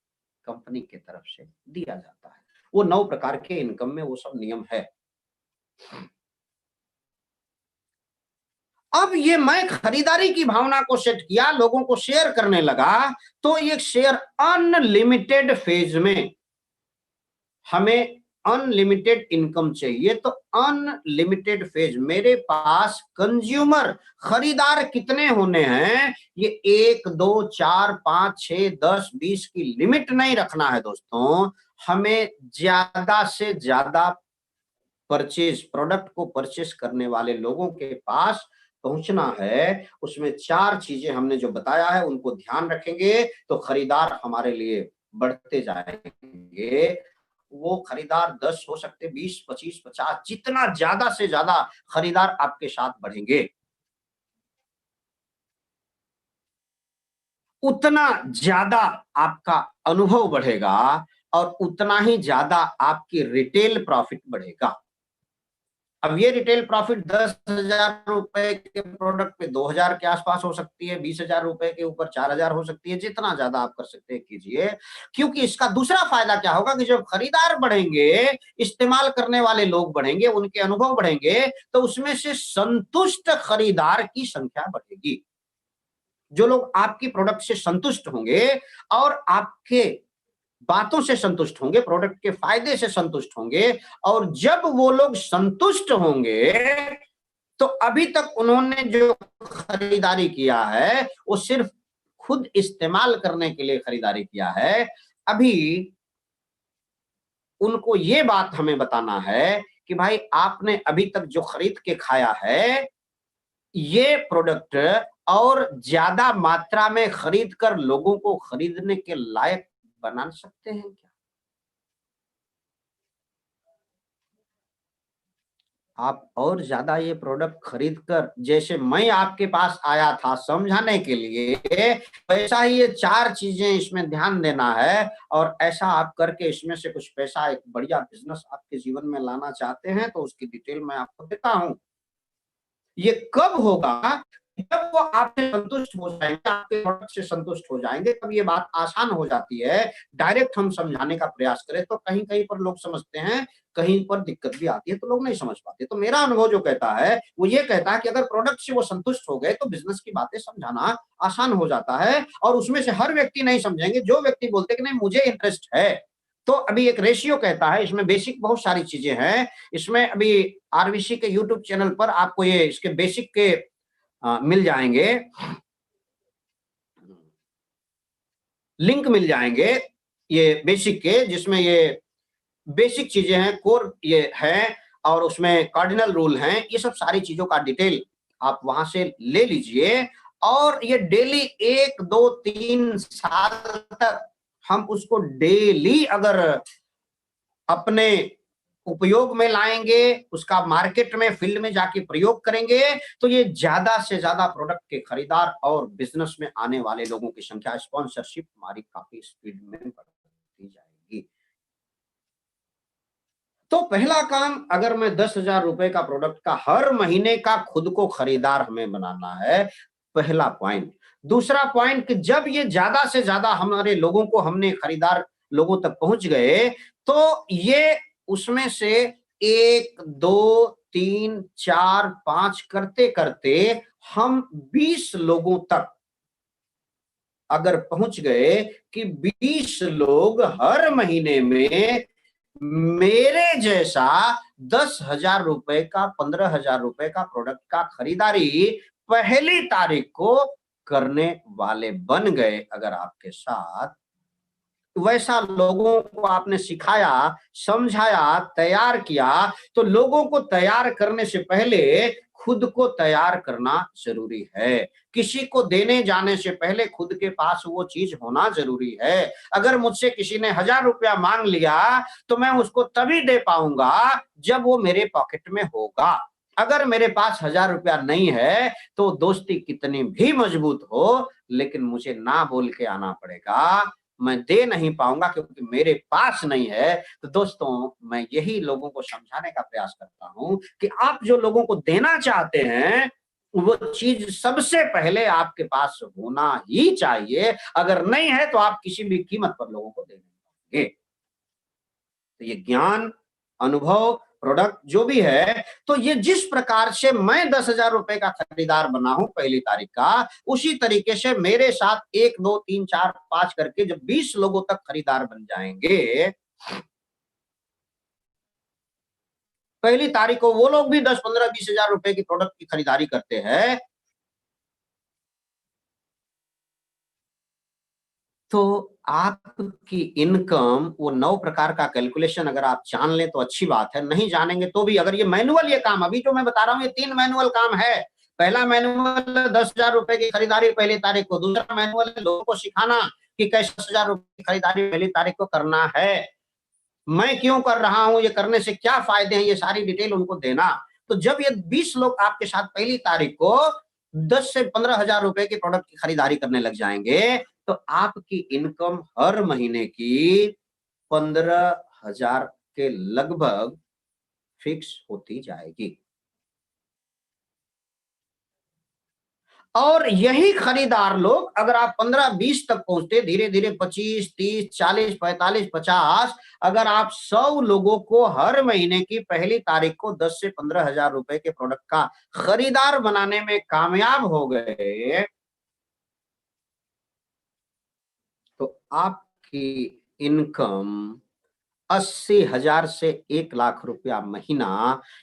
कंपनी की तरफ से दिया जाता है। वो 9 प्रकार के इनकम में वो सब नियम है। अब ये मैं खरीदारी की भावना को सेट किया, लोगों को शेयर करने लगा, तो ये शेयर अनलिमिटेड फेज में हमें अनलिमिटेड इनकम चाहिए। तो अनलिमिटेड फेज, मेरे पास कंज्यूमर खरीदार कितने होने हैं, ये 1 2 4 5 6 10 20 की लिमिट नहीं रखना है दोस्तों। हमें ज्यादा से ज्यादा प्रोडक्ट को परचेस करने वाले लोगों के पास पहुंचना है। उसमें 4 चीजें हमने जो बताया है उनको ध्यान रखेंगे तो खरीदार हमारे लिए बढ़ते जाएंगे। वो खरीदार 10 हो सकते, 20 25 50, जितना ज्यादा से ज्यादा खरीदार आपके साथ बढ़ेंगे उतना ज्यादा आपका अनुभव बढ़ेगा, और उतना ही ज्यादा आपकी रिटेल प्रॉफिट बढ़ेगा। अब ये रिटेल प्रॉफिट 10,000 रुपए के प्रोडक्ट पे 2000 के आसपास हो सकती है, 20,000 रुपए के ऊपर 4000 हो सकती है, जितना ज्यादा आप कर सकते हैं कीजिए। क्योंकि इसका दूसरा फायदा क्या होगा कि जब खरीदार बढ़ेंगे, इस्तेमाल करने वाले लोग बढ़ेंगे, उनके अनुभव बढ़ेंगे, तो उसमें से संतुष्ट खरीदार की संख्या बढ़ेगी। जो लोग आपकी प्रोडक्ट से संतुष्ट होंगे और आपके बातों से संतुष्ट होंगे, प्रोडक्ट के फायदे से संतुष्ट होंगे, और जब वो लोग संतुष्ट होंगे तो अभी तक उन्होंने जो खरीदारी किया है वो सिर्फ खुद इस्तेमाल करने के लिए खरीदारी किया है। अभी उनको ये बात हमें बताना है कि भाई आपने अभी तक जो खरीद के खाया है, ये प्रोडक्ट और ज्यादा मात्रा में खरीद कर लोगों को खरीदने के लायक बना सकते हैं क्या? आप और ज्यादा ये प्रोडक्ट खरीद कर, जैसे मैं आपके पास आया था समझाने के लिए, वैसा ही ये 4 चीजें इसमें ध्यान देना है, और ऐसा आप करके इसमें से कुछ पैसा, एक बढ़िया बिजनेस आपके जीवन में लाना चाहते हैं तो उसकी डिटेल मैं आपको देता हूं। ये कब होगा? जब वो आपसे संतुष्ट हो जाएंगे, आपके प्रोडक्ट से संतुष्ट हो जाएंगे, तब ये बात आसान हो जाती है। डायरेक्ट हम समझाने का प्रयास करें तो कहीं कहीं पर लोग समझते हैं, कहीं पर दिक्कत भी आती है तो लोग नहीं समझ पाते। तो मेरा अनुभव जो कहता है वो ये कहता है कि अगर प्रोडक्ट से वो संतुष्ट हो गए तो बिजनेस की बातें समझाना आसान हो जाता है। और उसमें से हर व्यक्ति नहीं समझेंगे, जो व्यक्ति बोलते कि नहीं मुझे इंटरेस्ट है। तो अभी एक रेशियो कहता है, इसमें बेसिक बहुत सारी चीजें हैं। इसमें अभी आरबीसी के यूट्यूब चैनल पर आपको ये इसके बेसिक के मिल जाएंगे, लिंक मिल जाएंगे ये बेसिक के, जिसमें ये बेसिक चीजें हैं, कोर ये है, और उसमें कार्डिनल रूल हैं। ये सब सारी चीजों का डिटेल आप वहां से ले लीजिए, और ये डेली 1 2 3 साल तक हम उसको डेली अगर अपने उपयोग में लाएंगे, उसका मार्केट में फील्ड में जाके प्रयोग करेंगे, तो ये ज्यादा से ज्यादा प्रोडक्ट के खरीदार और बिजनेस में आने वाले लोगों की संख्या, स्पॉन्सरशिप हमारी काफी स्पीड में बढ़ती जाएगी। तो पहला काम, अगर मैं 10,000 रुपए का प्रोडक्ट का हर महीने का खुद को खरीदार हमें बनाना है, पहला पॉइंट। दूसरा पॉइंट कि जब ये ज्यादा से ज्यादा हमारे लोगों को, हमने खरीदार लोगों तक पहुंच गए, तो ये उसमें से 1 2 3 4 5 करते करते हम 20 लोगों तक अगर पहुंच गए कि 20 लोग हर महीने में मेरे जैसा 10,000 रुपए का, 15,000 रुपए का प्रोडक्ट का खरीदारी पहली तारीख को करने वाले बन गए, अगर आपके साथ वैसा लोगों को आपने सिखाया, समझाया, तैयार किया, तो लोगों को तैयार करने से पहले खुद को तैयार करना जरूरी है। किसी को देने जाने से पहले खुद के पास वो चीज होना जरूरी है। अगर मुझसे किसी ने 1000 रुपया मांग लिया तो मैं उसको तभी दे पाऊंगा जब वो मेरे पॉकेट में होगा। अगर मेरे पास 1000 रुपया नहीं है तो दोस्ती कितनी भी मजबूत हो, लेकिन मुझे ना बोल के आना पड़ेगा, मैं दे नहीं पाऊंगा क्योंकि मेरे पास नहीं है। तो दोस्तों, मैं यही लोगों को समझाने का प्रयास करता हूं कि आप जो लोगों को देना चाहते हैं वो चीज सबसे पहले आपके पास होना ही चाहिए। अगर नहीं है तो आप किसी भी कीमत पर लोगों को दे नहीं पाएंगे। तो ये ज्ञान, अनुभव, प्रोडक्ट जो भी है, तो ये जिस प्रकार से मैं 10,000 रुपए का खरीदार बना हूं पहली तारीख का, उसी तरीके से मेरे साथ 1 2 3 4 5 करके जब 20 लोगों तक खरीदार बन जाएंगे, पहली तारीख को वो लोग भी 10 15 20 हजार रुपए की प्रोडक्ट की खरीदारी करते हैं, तो आपकी इनकम वो 9 प्रकार का कैलकुलेशन अगर आप जान लें तो अच्छी बात है। नहीं जानेंगे तो भी, अगर ये मैनुअल, ये काम अभी जो मैं बता रहा हूं, ये 3 मैनुअल काम है। पहला मैनुअल 10,000 रुपए की खरीदारी पहली तारीख को, दूसरा मैनुअल लोगों को सिखाना कि कैसे 10,000 रुपए की खरीदारी पहली तारीख को करना है, मैं क्यों कर रहा हूं, ये करने से क्या फायदे हैं, ये सारी डिटेल उनको देना। तो जब ये 20 लोग आपके साथ पहली तारीख को 10 से 15,000 रुपए के प्रोडक्ट की खरीदारी करने लग जाएंगे, तो आपकी इनकम हर महीने की 15,000 के लगभग फिक्स होती जाएगी। और यही खरीदार लोग, अगर आप 15-20 तक पहुंचते, धीरे धीरे 25, 30, 40, 45, 50, अगर आप 100 लोगों को हर महीने की पहली तारीख को 10 से 15,000 रुपए के प्रोडक्ट का खरीदार बनाने में कामयाब हो गए, तो आपकी इनकम 80,000 से 1 लाख रुपया महीना,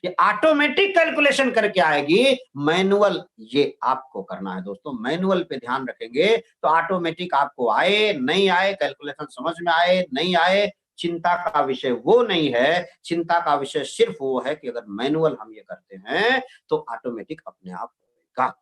ये ऑटोमेटिक कैलकुलेशन करके आएगी। मैनुअल ये आपको करना है दोस्तों, मैनुअल पे ध्यान रखेंगे तो ऑटोमेटिक आपको आए नहीं आए, कैलकुलेशन समझ में आए नहीं आए, चिंता का विषय वो नहीं है। चिंता का विषय सिर्फ वो है कि अगर मैनुअल हम ये करते हैं तो ऑटोमेटिक अपने आप होगा।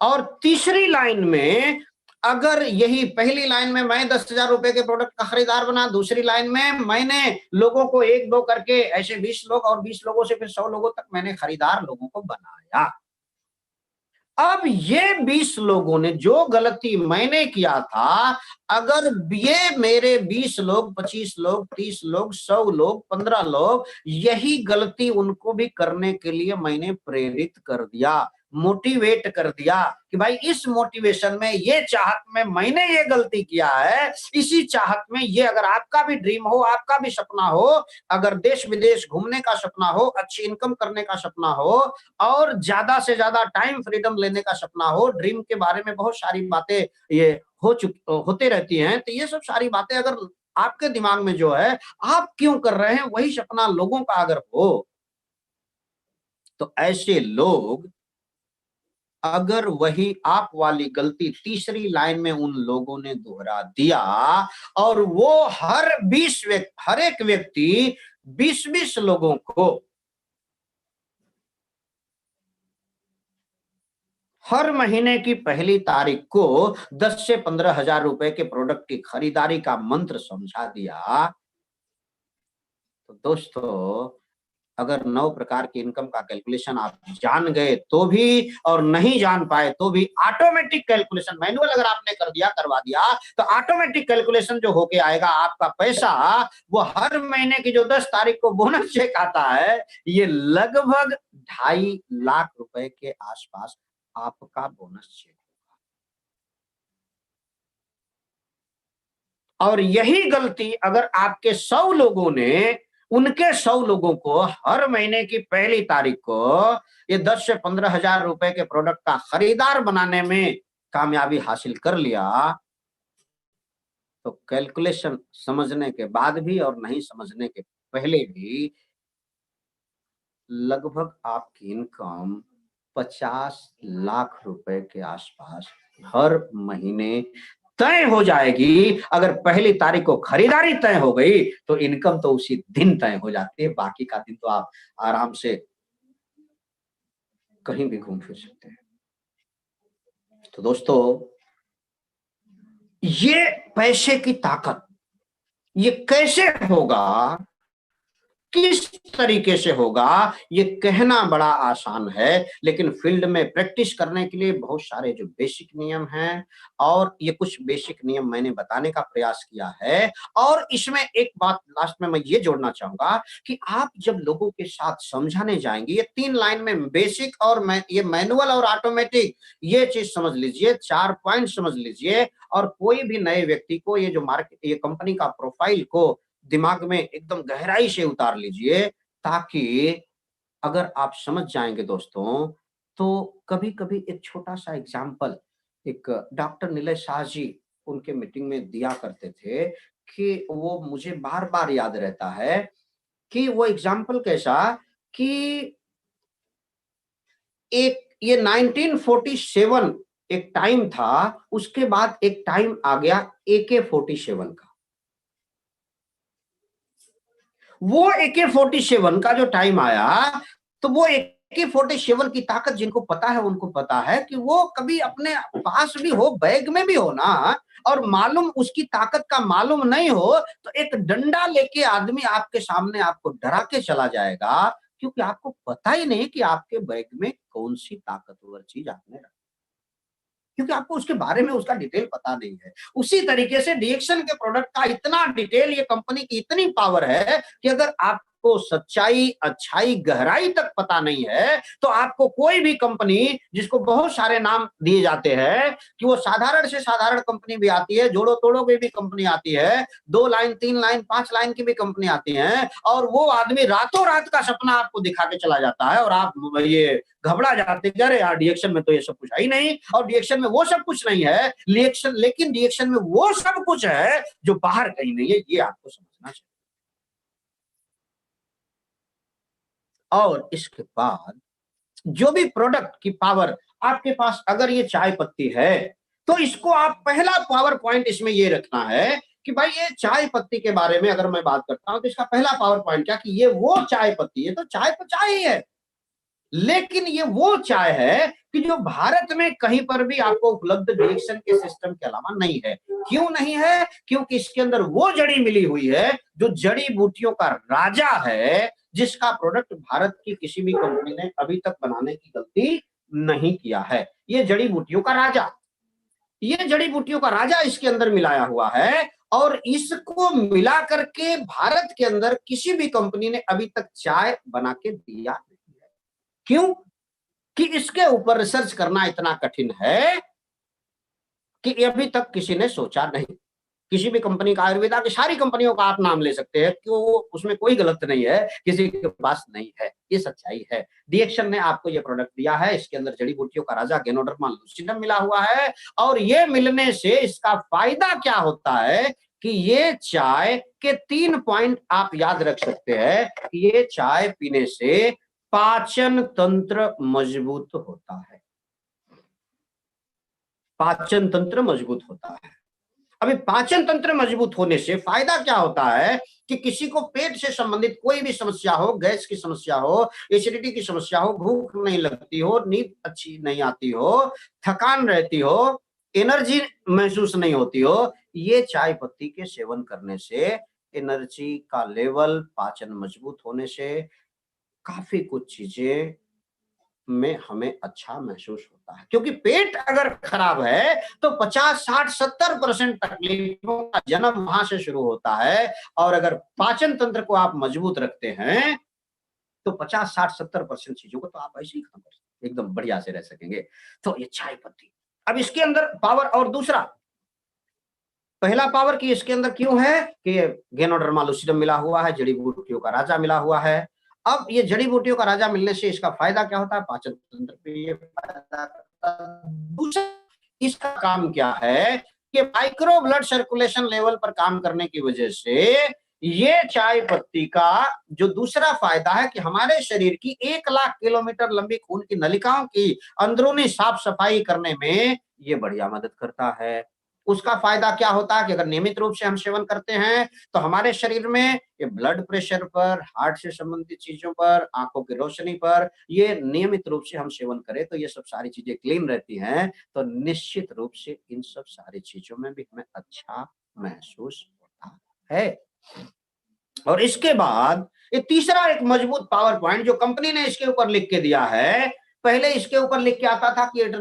और तीसरी लाइन में, अगर यही पहली लाइन में मैं 10,000 रुपए के प्रोडक्ट का खरीदार बना, दूसरी लाइन में मैंने लोगों को 1 2 करके ऐसे 20 लोग, और 20 लोगों से फिर 100 लोगों तक मैंने खरीदार लोगों को बनाया। अब ये 20 लोगों ने जो गलती मैंने किया था, अगर ये मेरे 20 लोग, 25 लोग, 30 लोग, 100 लोग, 15 लोग, यही गलती उनको भी करने के लिए मैंने प्रेरित कर दिया, मोटिवेट कर दिया कि भाई इस मोटिवेशन में, ये चाहत में मैंने ये गलती किया है, इसी चाहत में ये, अगर आपका भी ड्रीम हो, आपका भी सपना हो, अगर देश विदेश घूमने का सपना हो, अच्छी इनकम करने का सपना हो, और ज्यादा से ज्यादा टाइम फ्रीडम लेने का सपना हो, ड्रीम के बारे में बहुत सारी बातें ये होते रहती हैं, तो ये सब सारी बातें अगर आपके दिमाग में जो है, आप क्यों कर रहे हैं, वही सपना लोगों का अगर हो, तो ऐसे लोग, अगर वही आप वाली गलती तीसरी लाइन में उन लोगों ने दोहरा दिया, और वो हर एक व्यक्ति 20-20 लोगों को हर महीने की पहली तारीख को 10 से 15,000 रुपए के प्रोडक्ट की खरीदारी का मंत्र समझा दिया, तो दोस्तों, अगर 9 प्रकार की इनकम का कैलकुलेशन आप जान गए तो भी, और नहीं जान पाए तो भी, ऑटोमेटिक कैलकुलेशन मैनुअल अगर आपने कर दिया, करवा दिया, तो ऑटोमेटिक कैलकुलेशन जो होके आएगा, आपका पैसा वो हर महीने की जो 10 तारीख को बोनस चेक आता है, ये लगभग 2.5 लाख रुपए के आसपास आपका बोनस चेक। और यही गलती अगर आपके 100 लोगों ने, उनके 100 लोगों को हर महीने की पहली तारीख को ये 10 से 15,000 रुपए के प्रोडक्ट का खरीदार बनाने में कामयाबी हासिल कर लिया, तो कैलकुलेशन समझने के बाद भी और नहीं समझने के पहले भी लगभग आपकी इनकम 50 लाख रुपए के आसपास हर महीने तय हो जाएगी। अगर पहली तारीख को खरीदारी तय हो गई तो इनकम तो उसी दिन तय हो जाती है, बाकी का दिन तो आप आराम से कहीं भी घूम फिर सकते हैं। तो दोस्तों, ये पैसे की ताकत ये कैसे होगा, किस तरीके से होगा, ये कहना बड़ा आसान है, लेकिन फील्ड में प्रैक्टिस करने के लिए बहुत सारे जो बेसिक नियम हैं, और ये कुछ बेसिक नियम मैंने बताने का प्रयास किया है। और इसमें एक बात लास्ट में मैं ये जोड़ना चाहूंगा कि आप जब लोगों के साथ समझाने जाएंगे, ये 3 लाइन में बेसिक और ये मैनुअल और ऑटोमेटिक, ये चीज समझ लीजिए, 4 पॉइंट समझ लीजिए। और कोई भी नए व्यक्ति को ये कंपनी का प्रोफाइल को दिमाग में एकदम गहराई से उतार लीजिए, ताकि अगर आप समझ जाएंगे दोस्तों, तो कभी-कभी एक छोटा-सा एग्जांपल एक डॉक्टर नीलेश शाह जी उनके मीटिंग में दिया करते थे, कि वो मुझे बार-बार याद रहता है। कि वो एग्जांपल कैसा, कि एक ये 1947 एक टाइम था, उसके बाद एक टाइम आ गया AK-47 का। वो AK-47 का जो टाइम आया, तो वो AK-47 की ताकत जिनको पता है उनको पता है कि वो कभी अपने पास भी हो, बैग में भी हो ना, और मालूम उसकी ताकत का मालूम नहीं हो, तो एक डंडा लेके आदमी आपके सामने आपको डरा के चला जाएगा, क्योंकि आपको पता ही नहीं कि आपके बैग में कौन सी ताकतवर चीज आपने रखी, क्योंकि आपको उसके बारे में उसका डिटेल पता नहीं है। उसी तरीके से डीएक्शन के प्रोडक्ट का इतना डिटेल, ये कंपनी की इतनी पावर है कि अगर आपको सच्चाई, अच्छाई, गहराई तक पता नहीं है, तो आपको कोई भी कंपनी, जिसको बहुत सारे नाम दिए जाते हैं, कि वो साधारण से साधारण कंपनी भी आती है, जोड़ो तोड़ो की भी कंपनी आती है, 2 लाइन, 3 लाइन, 5 लाइन की भी कंपनी आती है, और वो आदमी रातों रात का सपना आपको दिखा के चला जाता है, और आप ये घबरा जाते हैं, अरे यार डीएक्शन में तो ये सब कुछ है ही नहीं, और डीएक्शन में वो सब कुछ नहीं है, लेकिन डीएक्शन में वो सब कुछ है जो बाहर कहीं नहीं है। ये आपको समझना चाहिए। और इसके बाद जो भी प्रोडक्ट की पावर आपके पास, अगर ये चाय पत्ती है, तो इसको आप पहला पावर पॉइंट इसमें ये रखना है कि भाई ये चाय पत्ती के बारे में अगर मैं बात करता हूं, तो इसका पहला पावर पॉइंट क्या, कि ये वो चाय पत्ती है, तो चाय ही है, लेकिन ये वो चाय है कि जो भारत में कहीं पर भी आपको उपलब्ध डीएक्शन के सिस्टम के अलावा नहीं है। क्यों नहीं है? क्योंकि इसके अंदर वो जड़ी मिली हुई है जो जड़ी बूटियों का राजा है, जिसका प्रोडक्ट भारत की किसी भी कंपनी ने अभी तक बनाने की गलती नहीं किया है। ये जड़ी बूटियों का राजा, ये जड़ी बूटियों का राजा इसके अंदर मिलाया हुआ है, और इसको मिला करके भारत के अंदर किसी भी कंपनी ने अभी तक चाय बना के दिया नहीं है। क्यों? कि इसके ऊपर रिसर्च करना इतना कठिन है कि अभी तक किसी ने सोचा नहीं। किसी भी कंपनी का, आयुर्वेदा की सारी कंपनियों का आप नाम ले सकते हैं कि वो उसमें कोई गलत नहीं है, किसी के पास नहीं है, ये सच्चाई है। डीएक्शन ने आपको ये प्रोडक्ट दिया है, इसके अंदर जड़ी बूटियों का राजा गैनोडर्मा लुसिडम मिला हुआ है, और ये मिलने से इसका फायदा क्या होता है कि ये चाय के 3 पॉइंट आप याद रख सकते हैं कि ये चाय पीने से पाचन तंत्र मजबूत होता है, पाचन तंत्र मजबूत होता है। अभी पाचन तंत्र मजबूत होने से फायदा क्या होता है कि किसी को पेट से संबंधित कोई भी समस्या हो, गैस की समस्या हो, एसिडिटी की समस्या हो, भूख नहीं लगती हो, नींद अच्छी नहीं आती हो, थकान रहती हो, एनर्जी महसूस नहीं होती हो, ये चाय पत्ती के सेवन करने से एनर्जी का लेवल, पाचन मजबूत होने से काफी कुछ चीजें में हमें अच्छा महसूस होता है। क्योंकि पेट अगर खराब है तो 50, 60, 70% तकलीफों का जन्म वहां से शुरू होता है, और अगर पाचन तंत्र को आप मजबूत रखते हैं तो 50, 60, 70% चीजों को तो आप ऐसे ही खत्म कर सकते, एकदम बढ़िया से रह सकेंगे। तो ये चाय पत्ती, अब इसके अंदर पावर, और दूसरा पहला पावर की इसके अंदर क्यों है कि गैनोडर्मा लुसिडम मिला हुआ है, जड़ी बूटियों का राजा मिला हुआ है। अब ये जड़ी बूटियों का राजा मिलने से इसका फायदा क्या होता है, पाचन तंत्र पे ये फायदा करता है। दूसरा इसका काम क्या है कि माइक्रो ब्लड सर्कुलेशन लेवल पर काम करने की वजह से ये चाय पत्ती का जो दूसरा फायदा है कि हमारे शरीर की 1 लाख किलोमीटर लंबी खून की नलिकाओं की अंदरूनी साफ सफाई करने में ये बढ़िया मदद करता है। उसका फायदा क्या होता है कि अगर नियमित रूप से हम सेवन करते हैं तो हमारे शरीर में ये ब्लड प्रेशर पर, हार्ट से संबंधित चीजों पर, आंखों की रोशनी पर, ये नियमित रूप से हम सेवन करें तो ये सब सारी चीजें क्लीन रहती हैं, तो निश्चित रूप से इन सब सारी चीजों में भी हमें अच्छा महसूस होता है। और इसके बाद ये तीसरा एक मजबूत पावर पॉइंट जो कंपनी ने इसके ऊपर लिख के दिया है, पहले इसके ऊपर लिख के आता था कि it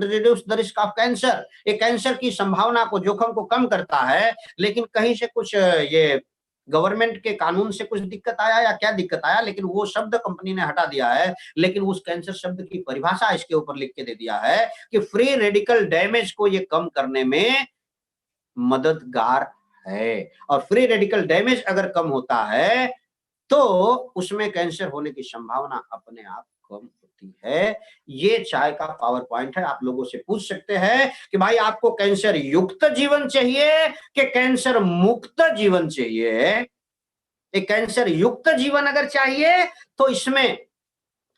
reduce the risk of cancer, ये कैंसर की संभावना को, जोखिम को कम करता है, लेकिन कहीं से कुछ ये गवर्नमेंट के कानून से कुछ दिक्कत आया या क्या दिक्कत आया, लेकिन वो शब्द कंपनी ने हटा दिया है, लेकिन उस कैंसर शब्द की परिभाषा इसके ऊपर लिख के दे दिया है कि फ्री रेडिकल डैमेज को ये कम करने में मददगार है। और फ्री रेडिकल डैमेज अगर कम होता है तो उसमें कैंसर होने की संभावना अपने आप कम होती है। ये चाय का पावर पॉइंट है। आप लोगों से पूछ सकते हैं कि भाई आपको कैंसर युक्त जीवन चाहिए कि कैंसर मुक्त जीवन चाहिए? एक कैंसर युक्त जीवन अगर चाहिए तो इसमें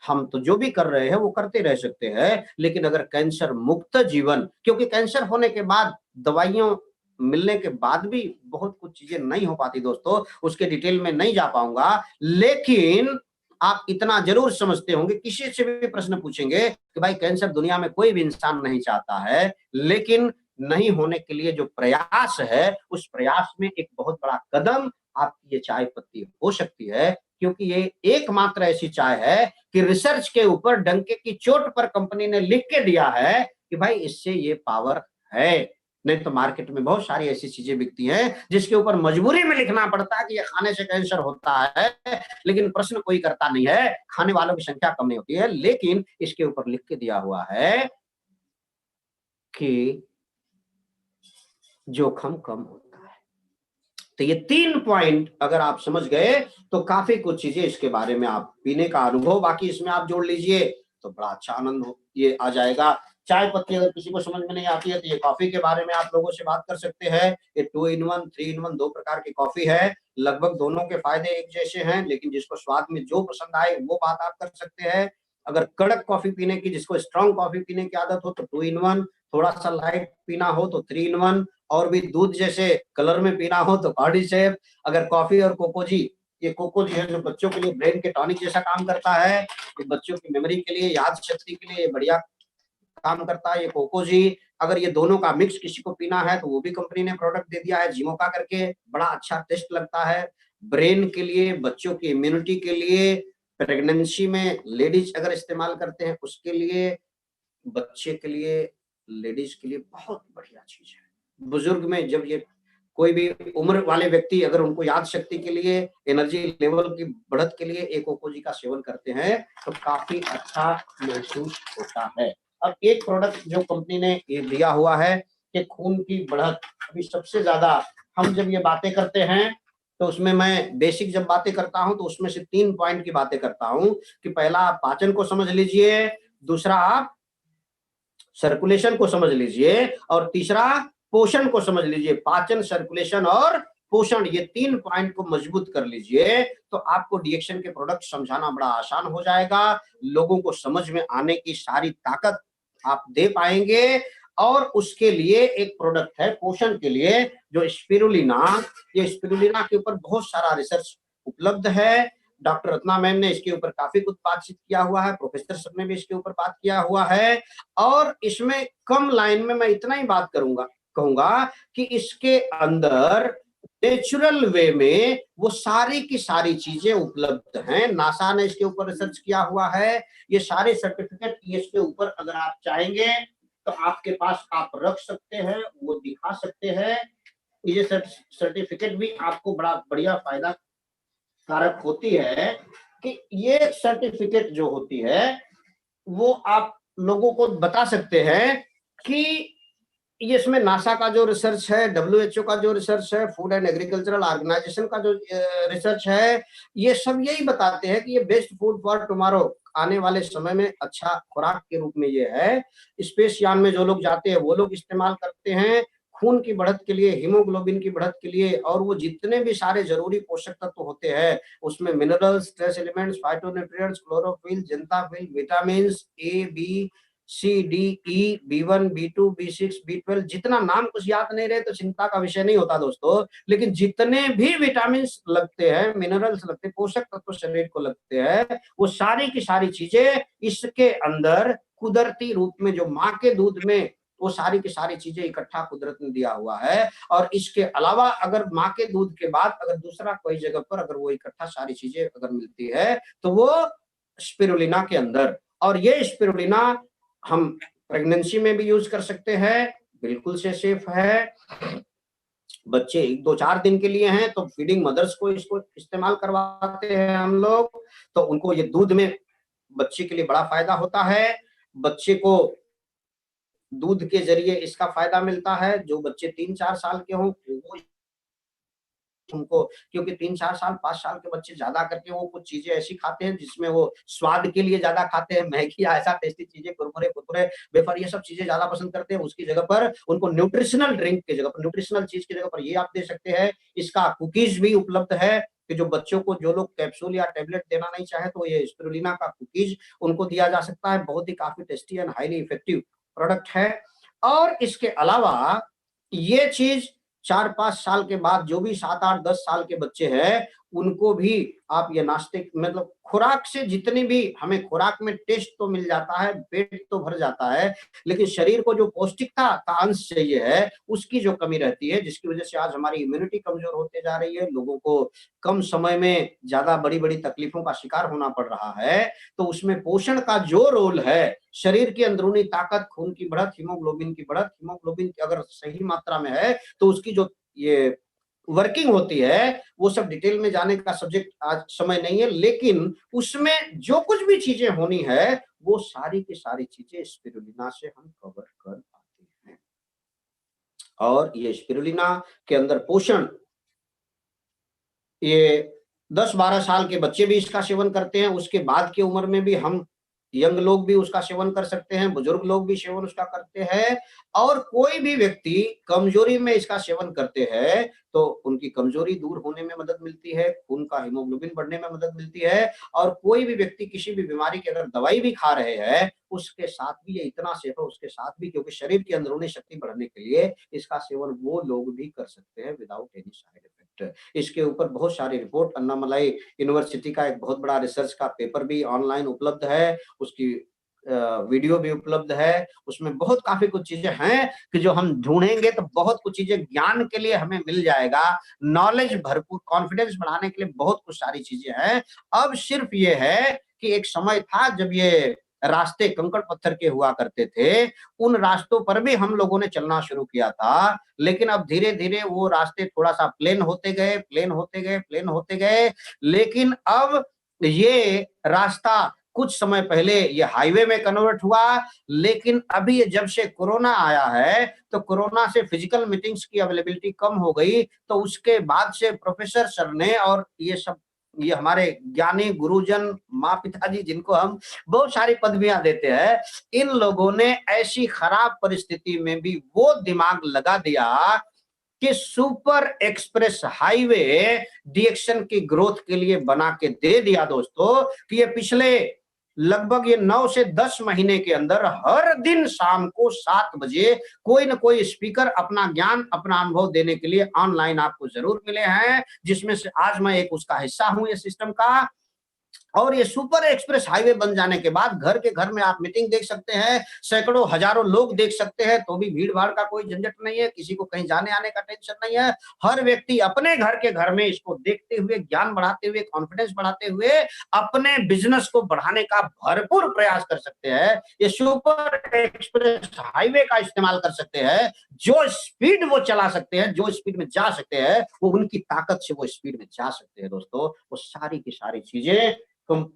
हम तो जो भी कर रहे हैं वो करते रह सकते हैं, लेकिन अगर कैंसर मुक्त जीवन, क्योंकि कैंसर होने के बाद दवाइयों मिलने के बाद भी बहुत कुछ चीजें नहीं हो पाती दोस्तों, उसके डिटेल में नहीं जा पाऊंगा, लेकिन आप इतना जरूर समझते होंगे, किसी से भी प्रश्न पूछेंगे कि भाई कैंसर दुनिया में कोई भी इंसान नहीं चाहता है, लेकिन नहीं होने के लिए जो प्रयास है उस प्रयास में एक बहुत बड़ा कदम आपकी ये चाय पत्ती हो सकती है, क्योंकि ये एकमात्र ऐसी चाय है कि रिसर्च के ऊपर डंके की चोट पर कंपनी ने लिख के दिया है कि भाई इससे ये पावर है। नहीं तो मार्केट में बहुत सारी ऐसी चीजें बिकती हैं जिसके ऊपर मजबूरी में लिखना पड़ता है कि ये खाने से कैंसर होता है, लेकिन प्रश्न कोई करता नहीं है, खाने वालों की संख्या कम नहीं होती है, लेकिन इसके ऊपर लिख के दिया हुआ है कि जोखिम कम होता है। तो ये 3 पॉइंट अगर आप समझ गए तो काफी कुछ चीजें इसके बारे में आप पीने का अनुभव बाकी इसमें आप जोड़ लीजिए तो बड़ा अच्छा आनंद ये आ जाएगा। चाय पत्ती अगर किसी को समझ में नहीं आती है तो ये कॉफी के बारे में आप लोगों से बात कर सकते हैं। ये 2 in 1, 3 in 1 दो प्रकार की कॉफी है, लगभग दोनों के फायदे एक जैसे हैं, लेकिन जिसको स्वाद में जो पसंद आए वो बात आप कर सकते हैं। अगर कड़क कॉफी पीने की, जिसको स्ट्रॉन्ग कॉफी पीने की आदत हो तो 2 in 1, थोड़ा सा लाइट पीना हो तो 3 in 1, और भी दूध जैसे कलर में पीना हो तो कार्डिसेप। अगर कॉफी और कोकोजी, ये कोकोजी है जो बच्चों के लिए ब्रेन के टॉनिक जैसा काम करता है, ये बच्चों की मेमोरी के लिए, याद शक्ति के लिए बढ़िया काम करता है ये कोकोजी। अगर ये दोनों का मिक्स किसी को पीना है तो वो भी कंपनी ने प्रोडक्ट दे दिया है जिमोका करके, बड़ा अच्छा टेस्ट लगता है। ब्रेन के लिए, बच्चों की इम्यूनिटी के लिए, प्रेगनेंसी में लेडीज अगर इस्तेमाल करते हैं उसके लिए, बच्चे के लिए, लेडीज के लिए बहुत बढ़िया चीज है। बुजुर्ग में जब ये कोई भी उम्र वाले व्यक्ति अगर उनको याद शक्ति के लिए, एनर्जी लेवल की बढ़त के लिए एक कोकोजी का सेवन करते हैं तो काफी अच्छा महसूस होता है। अब एक प्रोडक्ट जो कंपनी ने ये दिया हुआ है कि खून की बढ़त, अभी सबसे ज्यादा हम जब ये बातें करते हैं तो उसमें मैं बेसिक जब बातें करता हूं तो उसमें से 3 पॉइंट की बातें करता हूं कि पहला आप पाचन को समझ लीजिए, दूसरा आप सर्कुलेशन को समझ लीजिए, और तीसरा पोषण को समझ लीजिए। पाचन, सर्कुलेशन और पोषण, ये 3 पॉइंट को मजबूत कर लीजिए तो आपको डीएक्शन के प्रोडक्ट समझाना बड़ा आसान हो जाएगा, लोगों को समझ में आने की सारी ताकत आप दे पाएंगे। और उसके लिए एक प्रोडक्ट है पोषण के लिए जो स्पिरुलिना, ये स्पिरुलिना के ऊपर बहुत सारा रिसर्च उपलब्ध है। डॉक्टर रत्ना मैम ने इसके ऊपर काफी कुछ बातचीत किया हुआ है, प्रोफेसर सब ने भी इसके ऊपर बात किया हुआ है, और इसमें कम लाइन में मैं इतना ही बात कहूंगा कि इसके अंदर नेचुरल वे में वो सारी की सारी चीजें उपलब्ध हैं। नासा ने इसके ऊपर रिसर्च किया हुआ है, ये सारे सर्टिफिकेट इसके ऊपर अगर आप चाहेंगे तो आपके पास आप रख सकते हैं, वो दिखा सकते हैं। ये सर्टिफिकेट भी आपको बड़ा बढ़िया फायदा कारक होती है कि ये सर्टिफिकेट जो होती है वो आप लोगों को बता सकते हैं कि ये इसमें नासा का जो रिसर्च है, WHO का जो रिसर्च है, फूड एंड एग्रीकल्चरल ऑर्गेनाइजेशन का जो रिसर्च है, ये सब यही बताते हैं कि ये बेस्ट फूड फॉर टुमारो, आने वाले समय में अच्छा खुराक के रूप में ये है। स्पेस यान में जो लोग जाते हैं वो लोग इस्तेमाल करते हैं खून की बढ़त के लिए, हीमोग्लोबिन की बढ़त के लिए, और वो जितने भी सारे जरूरी पोषक तत्व होते हैं उसमें minerals, trace elements, phytonutrients, chlorophyll, xanthophyll, vitamin A, B, CDE, B1, B2, B6, B12, जितना नाम कुछ याद नहीं रहे तो चिंता का विषय नहीं होता दोस्तों, लेकिन जितने भी विटामिन लगते हैं, मिनरल्स लगते हैं, पोषक तत्व शरीर को लगते हैं, वो सारी की सारी चीजें इसके अंदर कुदरती रूप में, जो माँ के दूध में वो सारी की सारी चीजें इकट्ठा कुदरत ने दिया हुआ है। और इसके अलावा अगर माँ के दूध के बाद अगर दूसरा कोई जगह पर अगर वो इकट्ठा सारी चीजें अगर मिलती है तो वो स्पिरुलिना के अंदर, और ये स्पिरुलिना हम प्रेगनेंसी में भी यूज कर सकते हैं, बिल्कुल से सेफ है। बच्चे 1-2-4 दिन के लिए हैं तो फीडिंग मदर्स को इसको इस्तेमाल करवाते हैं हम लोग, तो उनको ये दूध में बच्चे के लिए बड़ा फायदा होता है। बच्चे को दूध के जरिए इसका फायदा मिलता है। जो बच्चे 3-4 साल के हों वो उनको, क्योंकि 3-4 साल 5 साल के बच्चे ज्यादा करके वो कुछ चीजें ऐसी खाते हैं जिसमें वो स्वाद के लिए ज्यादा खाते हैं, मैगी या ऐसा टेस्टी चीजें, कुरकुरे कुरकुरे वेफर, ये सब चीजें ज्यादा पसंद करते हैं। उसकी जगह पर उनको न्यूट्रिशनल ड्रिंक की जगह पर, न्यूट्रिशनल चीज की जगह पर ये आप दे सकते हैं। इसका कुकीज भी उपलब्ध है कि जो बच्चों को, जो लोग कैप्सूल या टेबलेट देना नहीं चाहे तो ये स्पिरुलिना का कुकीज उनको दिया जा सकता है। बहुत ही काफी tasty and highly effective product है। और इसके अलावा ये चीज 4-5 साल के बाद जो भी 7-8-10 साल के बच्चे हैं उनको भी आप ये नाश्ते, मतलब खुराक से जितनी भी हमें खुराक में टेस्ट तो मिल जाता है, पेट तो भर जाता है, लेकिन शरीर को जो पौष्टिकता का अंश चाहिए है उसकी जो कमी रहती है, जिसकी वजह से आज हमारी इम्यूनिटी कमजोर होते जा रही है, लोगों को कम समय में ज्यादा बड़ी बड़ी तकलीफों का शिकार होना पड़ रहा है। तो उसमें पोषण का जो रोल है, शरीर की अंदरूनी ताकत, खून की बढ़त, हीमोग्लोबिन की बढ़त, हीमोग्लोबिन अगर सही मात्रा में है तो उसकी जो ये वर्किंग होती है, वो सब डिटेल में जाने का सब्जेक्ट आज समय नहीं है, लेकिन उसमें जो कुछ भी चीजें होनी है वो सारी की सारी चीजें स्पिरुलिना से हम कवर कर पाते हैं। और ये स्पिरुलिना के अंदर पोषण, ये 10-12 साल के बच्चे भी इसका सेवन करते हैं, उसके बाद की उम्र में भी हम यंग लोग भी उसका सेवन कर सकते हैं, बुजुर्ग लोग भी सेवन उसका करते हैं। और कोई भी व्यक्ति कमजोरी में इसका सेवन करते हैं तो उनकी कमजोरी दूर होने में मदद मिलती है, खून का हीमोग्लोबिन बढ़ने में मदद मिलती है। और कोई भी व्यक्ति किसी भी बीमारी की अगर दवाई भी खा रहे हैं उसके साथ भी ये इतना सेफ है, उसके साथ भी, क्योंकि शरीर की अंदरूनी शक्ति बढ़ाने के लिए इसका सेवन वो लोग भी कर सकते हैं विदाउट एनी साइड इफेक्ट। इसके ऊपर बहुत सारी रिपोर्ट, अन्नामलाई यूनिवर्सिटी का एक बहुत बड़ा रिसर्च का पेपर भी ऑनलाइन उपलब्ध है, उसकी वीडियो भी उपलब्ध है। उसमें बहुत काफी कुछ चीजें हैं कि जो हम ढूंढेंगे तो बहुत कुछ चीजें ज्ञान के लिए हमें मिल जाएगा, नॉलेज भरपूर, कॉन्फिडेंस बढ़ाने के लिए बहुत कुछ सारी चीजें हैं। अब सिर्फ ये है कि एक समय था जब ये रास्ते कंकड़ पत्थर के हुआ करते थे, उन रास्तों पर भी हम लोगों ने चलना शुरू किया था, लेकिन अब धीरे धीरे वो रास्ते थोड़ा सा प्लेन होते गए, प्लेन होते गए, प्लेन होते गए। लेकिन अब ये रास्ता कुछ समय पहले ये हाईवे में कन्वर्ट हुआ, लेकिन अभी ये जब से कोरोना आया है तो कोरोना से फिजिकल मीटिंग्स की अवेलेबिलिटी कम हो गई, तो उसके बाद से प्रोफेसर सर ने और ये सब, ये हमारे ज्ञानी गुरुजन, माँ पिताजी जिनको हम बहुत सारी पदवियां देते हैं, इन लोगों ने ऐसी खराब परिस्थिति में भी वो दिमाग लगा दिया कि सुपर एक्सप्रेस हाईवे डीएक्शन की ग्रोथ के लिए बना के दे दिया दोस्तों, कि ये पिछले लगभग ये 9 से 10 महीने के अंदर हर दिन शाम को 7 बजे कोई न कोई स्पीकर अपना ज्ञान, अपना अनुभव देने के लिए ऑनलाइन आपको जरूर मिले हैं, जिसमें से आज मैं एक उसका हिस्सा हूं ये सिस्टम का। और ये सुपर एक्सप्रेस हाईवे बन जाने के बाद घर के घर में आप मीटिंग देख सकते हैं, सैकड़ों हजारों लोग देख सकते हैं, तो भी भीड़ भाड़ का कोई झंझट नहीं है, किसी को कहीं जाने आने का टेंशन नहीं है। हर व्यक्ति अपने घर के घर में इसको देखते हुए, ज्ञान बढ़ाते हुए, कॉन्फिडेंस बढ़ाते हुए अपने बिजनेस को बढ़ाने का भरपूर प्रयास कर सकते हैं। ये सुपर एक्सप्रेस हाईवे का इस्तेमाल कर सकते हैं, जो स्पीड वो चला सकते हैं, जो स्पीड में जा सकते हैं, वो उनकी ताकत से वो स्पीड में जा सकते हैं दोस्तों। वो सारी की सारी चीजें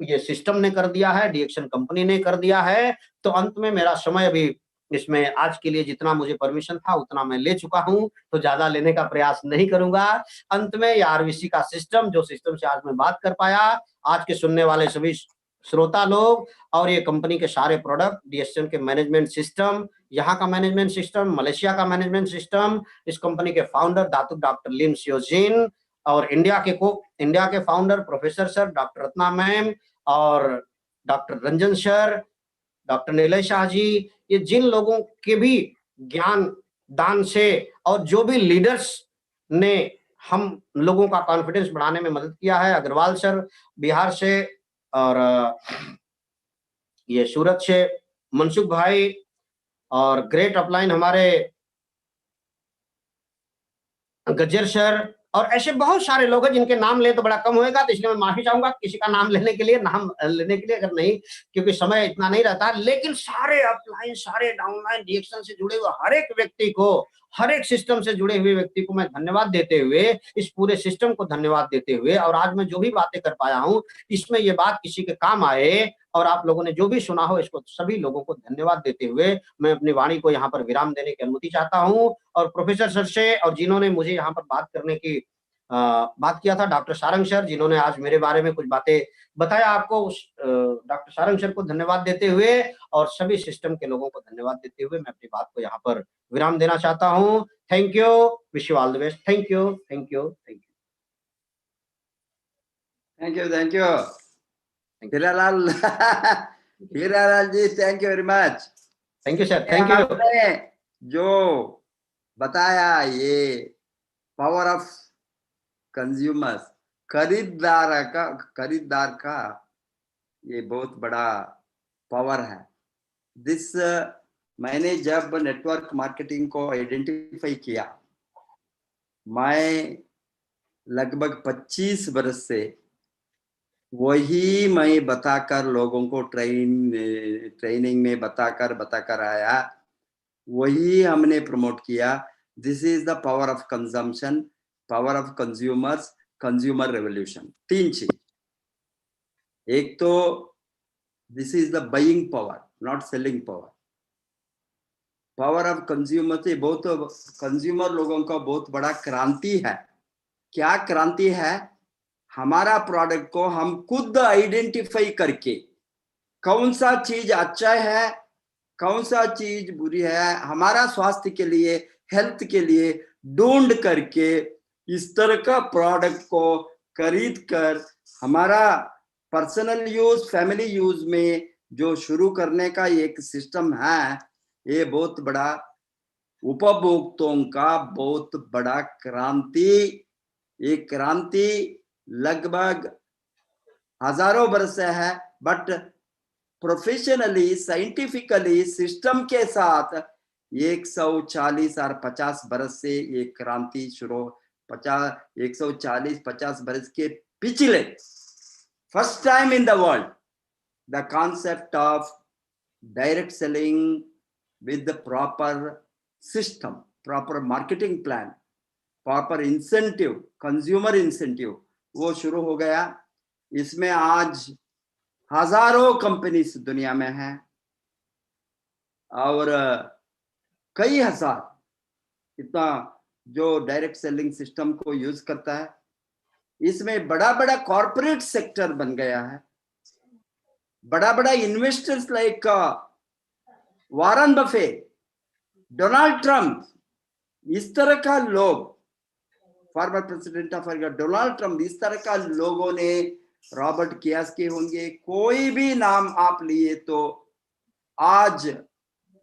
ये सिस्टम ने कर दिया है, डीएक्शन कंपनी ने कर दिया है। तो अंत में मेरा समय अभी इसमें आज के लिए जितना मुझे परमिशन था उतना मैं ले चुका हूं, तो ज्यादा लेने का प्रयास नहीं करूंगा। अंत में ये आरवीसी का सिस्टम, जो सिस्टम से आज मैं बात कर पाया, आज के सुनने वाले सभी श्रोता लोग, और ये कंपनी के सारे प्रोडक्ट, डीएक्शन के मैनेजमेंट सिस्टम, यहाँ का मैनेजमेंट सिस्टम, मलेशिया का मैनेजमेंट सिस्टम, इस कंपनी के फाउंडर दातुक डॉक्टर लिम सियोजिन, और इंडिया के founder professor sir doctor Ratna ma'am और doctor Ranjan sir, doctor Nilay Shah ji, ये जिन लोगों के भी ज्ञान दान से और जो भी लीडर्स ने हम लोगों का कॉन्फिडेंस बढ़ाने में मदद किया है, अग्रवाल सर बिहार से, और ये सूरत से मनसुख भाई, और ग्रेट अपलाइन हमारे गज्जर सर, और ऐसे बहुत सारे लोग हैं जिनके नाम ले तो बड़ा कम होएगा, तो इसलिए मैं माफी चाहूंगा किसी का नाम लेने के लिए, अगर नहीं, क्योंकि समय इतना नहीं रहता। लेकिन सारे अपलाइन, सारे डाउनलाइन, रिएक्शन से जुड़े हुए हर एक व्यक्ति को, हर एक सिस्टम से जुड़े हुए व्यक्ति को मैं धन्यवाद देते हुए, इस पूरे सिस्टम को धन्यवाद देते हुए, और आज मैं जो भी बातें कर पाया हूं इसमें ये बात किसी के काम आए और आप लोगों ने जो भी सुना हो, इसको सभी लोगों को धन्यवाद देते हुए मैं अपनी वाणी को यहाँ पर विराम देने की अनुमति चाहता हूँ। और प्रोफेसर सर से, और जिन्होंने मुझे यहाँ पर बात करने की बात किया था, डॉक्टर सारंग सर, जिन्होंने आज मेरे बारे में कुछ बातें बताया आपको, उस डॉक्टर सारंग सर को धन्यवाद देते हुए और सभी सिस्टम के लोगों को धन्यवाद देते हुए मैं अपनी बात को यहाँ पर विराम देना चाहता हूँ। Thank you, wish you all the best. Thank you, thank you, thank you,
thank you, thank you Hiralal Hiralal ji, thank you very much.
Thank you sir, thank you.
आपने जो बताया ये पावर ऑफ कंज्यूमर्स, खरीदार का ये बहुत बड़ा पावर है। दिस मैंने जब नेटवर्क मार्केटिंग को आइडेंटिफाई किया, मैं लगभग 25 वर्ष से वही मैं बताकर लोगों को ट्रेनिंग में बताकर आया, वही हमने प्रमोट किया। This is the power of consumption, power of consumers, consumer revolution. 3 चीज। एक तो this is the buying power, not selling power. Power of consumer से बहुत कंज्यूमर लोगों का बहुत बड़ा क्रांति है। क्या क्रांति है? हमारा प्रोडक्ट को हम खुद आइडेंटिफाई करके कौन सा चीज अच्छा है, कौन सा चीज बुरी है, हमारा स्वास्थ्य के लिए, हेल्थ के लिए ढूंढ करके इस तरह का प्रोडक्ट को खरीद कर हमारा पर्सनल यूज, फैमिली यूज में जो शुरू करने का एक सिस्टम है, ये बहुत बड़ा उपभोक्ताओं का बहुत बड़ा क्रांति। ये क्रांति लगभग हजारों वर्ष से है, बट प्रोफेशनली, साइंटिफिकली सिस्टम के साथ 140 और 50 वर्ष से ये क्रांति शुरू, 140-50 वर्ष के पिछले first time in the world the concept of direct selling with the proper system, proper marketing plan, proper incentive, consumer incentive, वो शुरू हो गया। इसमें आज हजारों कंपनीज दुनिया में हैं और कई हजार इतना जो डायरेक्ट सेलिंग सिस्टम को यूज करता है। इसमें बड़ा बड़ा कॉर्पोरेट सेक्टर बन गया है, बड़ा बड़ा investors like Warren Buffett, Donald Trump, इस तरह का लोग, former president of America Donald Trump, इस तरह का लोगों ने, रॉबर्ट कियास्की होंगे, कोई भी नाम आप लिए तो आज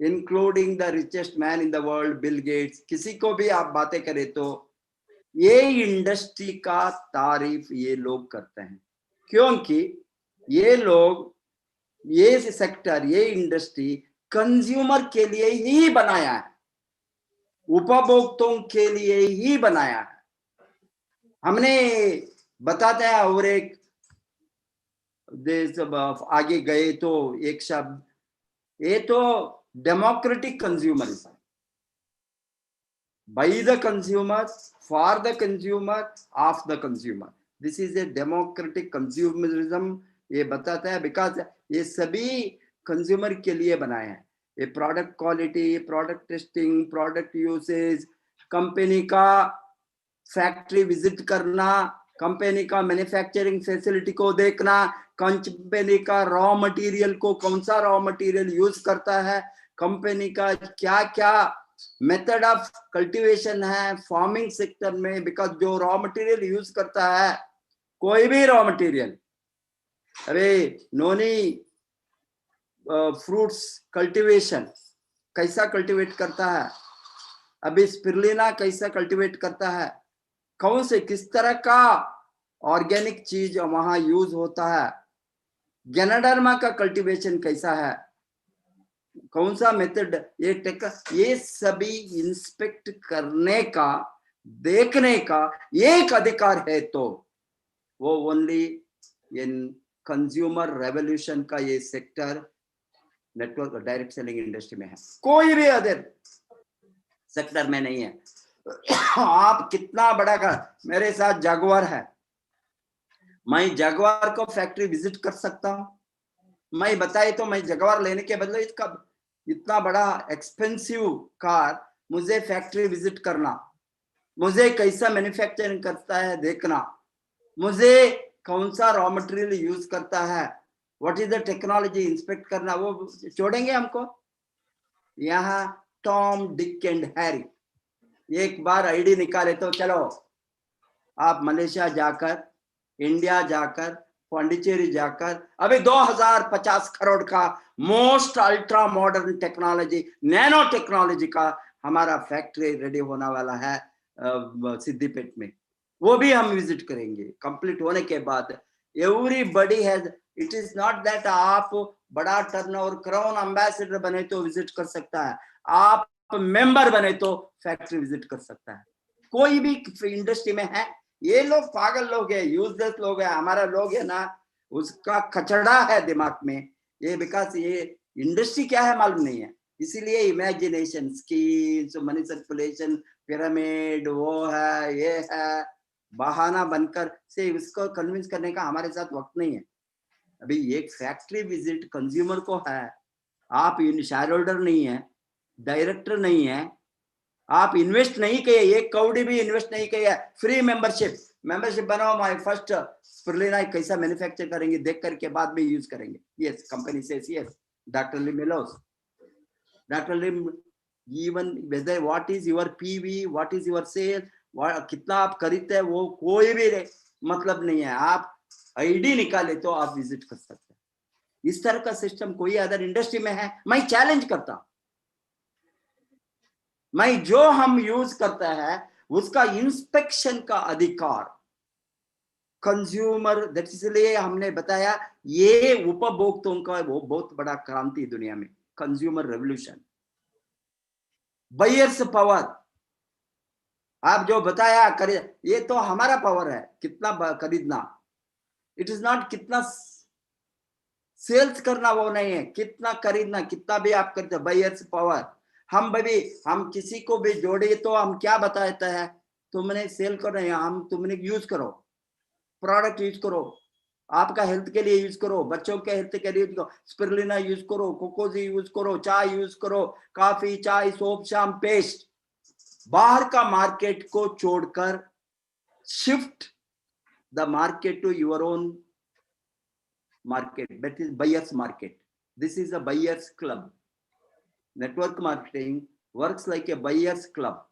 including the richest man in the world Bill Gates, किसी को भी आप बातें करें तो ये इंडस्ट्री का तारीफ ये लोग करते हैं, क्योंकि ये लोग, ये सेक्टर, ये इंडस्ट्री कंज्यूमर के लिए ही बनाया है, उपभोक्ताओं के लिए ही बनाया है। हमने बताते हैं और एक देश आगे गए तो एक शब्द, ये तो democratic consumerism, by the consumer, for the consumer, of the consumer, this is a democratic consumerism. ये बताता है बिकॉज ये सभी कंज्यूमर के लिए बनाए हैं। ये product quality, product testing, product usage, company का फैक्ट्री विजिट करना, कंपनी का मैन्युफैक्चरिंग फैसिलिटी को देखना, कंपनी का रॉ मटेरियल को, कौन सा रॉ मटेरियल यूज करता है, कंपनी का क्या क्या मेथड ऑफ कल्टीवेशन है फार्मिंग सेक्टर में, बिकॉज जो रॉ मटेरियल यूज करता है, कोई भी रॉ मटेरियल, अरे नोनी फ्रूट्स कल्टीवेशन कैसा कल्टीवेट करता है, अभी स्पिरुलिना कैसा कल्टीवेट करता है, कौन से किस तरह का ऑर्गेनिक चीज वहां यूज होता है, गैनाडर्मा का कल्टीवेशन कैसा है, कौन सा मेथड, ये सभी इंस्पेक्ट करने का, देखने का एक अधिकार है। तो वो ओनली इन कंज्यूमर रेवोल्यूशन का ये sector network direct selling industry में है, कोई भी अदर सेक्टर में नहीं है। आप कितना बड़ा का, मेरे साथ जगुआर है, मैं जगुआर को फैक्ट्री विजिट कर सकता हूं, मैं बताए तो मैं जगुआर लेने के बदले इसका इतना बड़ा एक्सपेंसिव कार, मुझे फैक्ट्री विजिट करना, मुझे कैसा मैन्युफैक्चरिंग करता है देखना, मुझे कौन सा रॉ मटेरियल यूज करता है, what is the technology inspect करना, वो छोड़ेंगे हमको? यहाँ टॉम डिक एंड हैरी एक बार आईडी निकाले तो चलो आप मलेशिया जाकर, इंडिया जाकर, पांडिचेरी जाकर, अभी 2050 करोड़ का most ultra modern technology, nano technology का हमारा फैक्ट्री रेडी होने वाला है सिद्दीपेट में, वो भी हम विजिट करेंगे। कंप्लीट होने के बाद everybody has, it is not that आप बड़ा टर्नओवर क्राउन एम्बेसडर बने तो विजिट कर सकता है, आप मेंबर बने तो फैक्ट्री विजिट कर सकता है। कोई भी इंडस्ट्री में है, ये लोग पागल लोग है, यूजलेस लोग है, हमारा लोग है ना, उसका कचड़ा है दिमाग में ये, बिकॉज ये इंडस्ट्री क्या है मालूम नहीं है, इसीलिए imagination, schemes, money circulation, pyramid, वो है ये है, बहाना बनकर से उसको कन्विंस करने का हमारे साथ वक्त नहीं है। अभी एक फैक्ट्री विजिट कंज्यूमर को है, आप शेयर होल्डर नहीं है, डायरेक्टर नहीं है, आप इन्वेस्ट नहीं किए, एक कौड़ी भी इन्वेस्ट नहीं किया, फ्री मेंबरशिप बनाओ, माय फर्स्ट स्पिरुलिना कैसा मैन्युफैक्चर करेंगे देख करके बाद में यूज करेंगे। Yes, company says yes, doctor Lim एलोस, doctor Lim even whether what is your PV, what is your sale, कितना आप खरीदते हैं, वो कोई भी मतलब नहीं है, आप आईडी निकाले तो आप विजिट कर सकते हैं। इस तरह का सिस्टम कोई अदर इंडस्ट्री में है? मैं चैलेंज करता हूं, मैं जो हम यूज करता है उसका इंस्पेक्शन का अधिकार कंज्यूमर, दैट इसलिए हमने बताया ये उपभोक्ताओं का वो बहुत बड़ा क्रांति दुनिया में, कंज्यूमर रेवोल्यूशन, बायर्स पावर, आप जो बताया खरीद, ये तो हमारा पावर है कितना खरीदना, इट इज नॉट कितना सेल्स करना, वो नहीं है कितना खरीदना, कितना भी आप करते, बायर्स पावर। हम भाई हम किसी को भी जोड़े तो हम क्या बताते हैं, तुमने सेल करो, हम तुमने यूज करो, प्रोडक्ट यूज करो, आपका हेल्थ के लिए यूज करो, बच्चों के हेल्थ के लिए यूज करो, स्पिरुलिना यूज करो, कोकोजी यूज करो, चाय यूज करो, काफी, चाय, सोप, शाम, पेस्ट, बाहर का मार्केट को छोड़कर shift the market to your own market, that is buyers market. This is a buyers club. Network marketing works like a buyers club.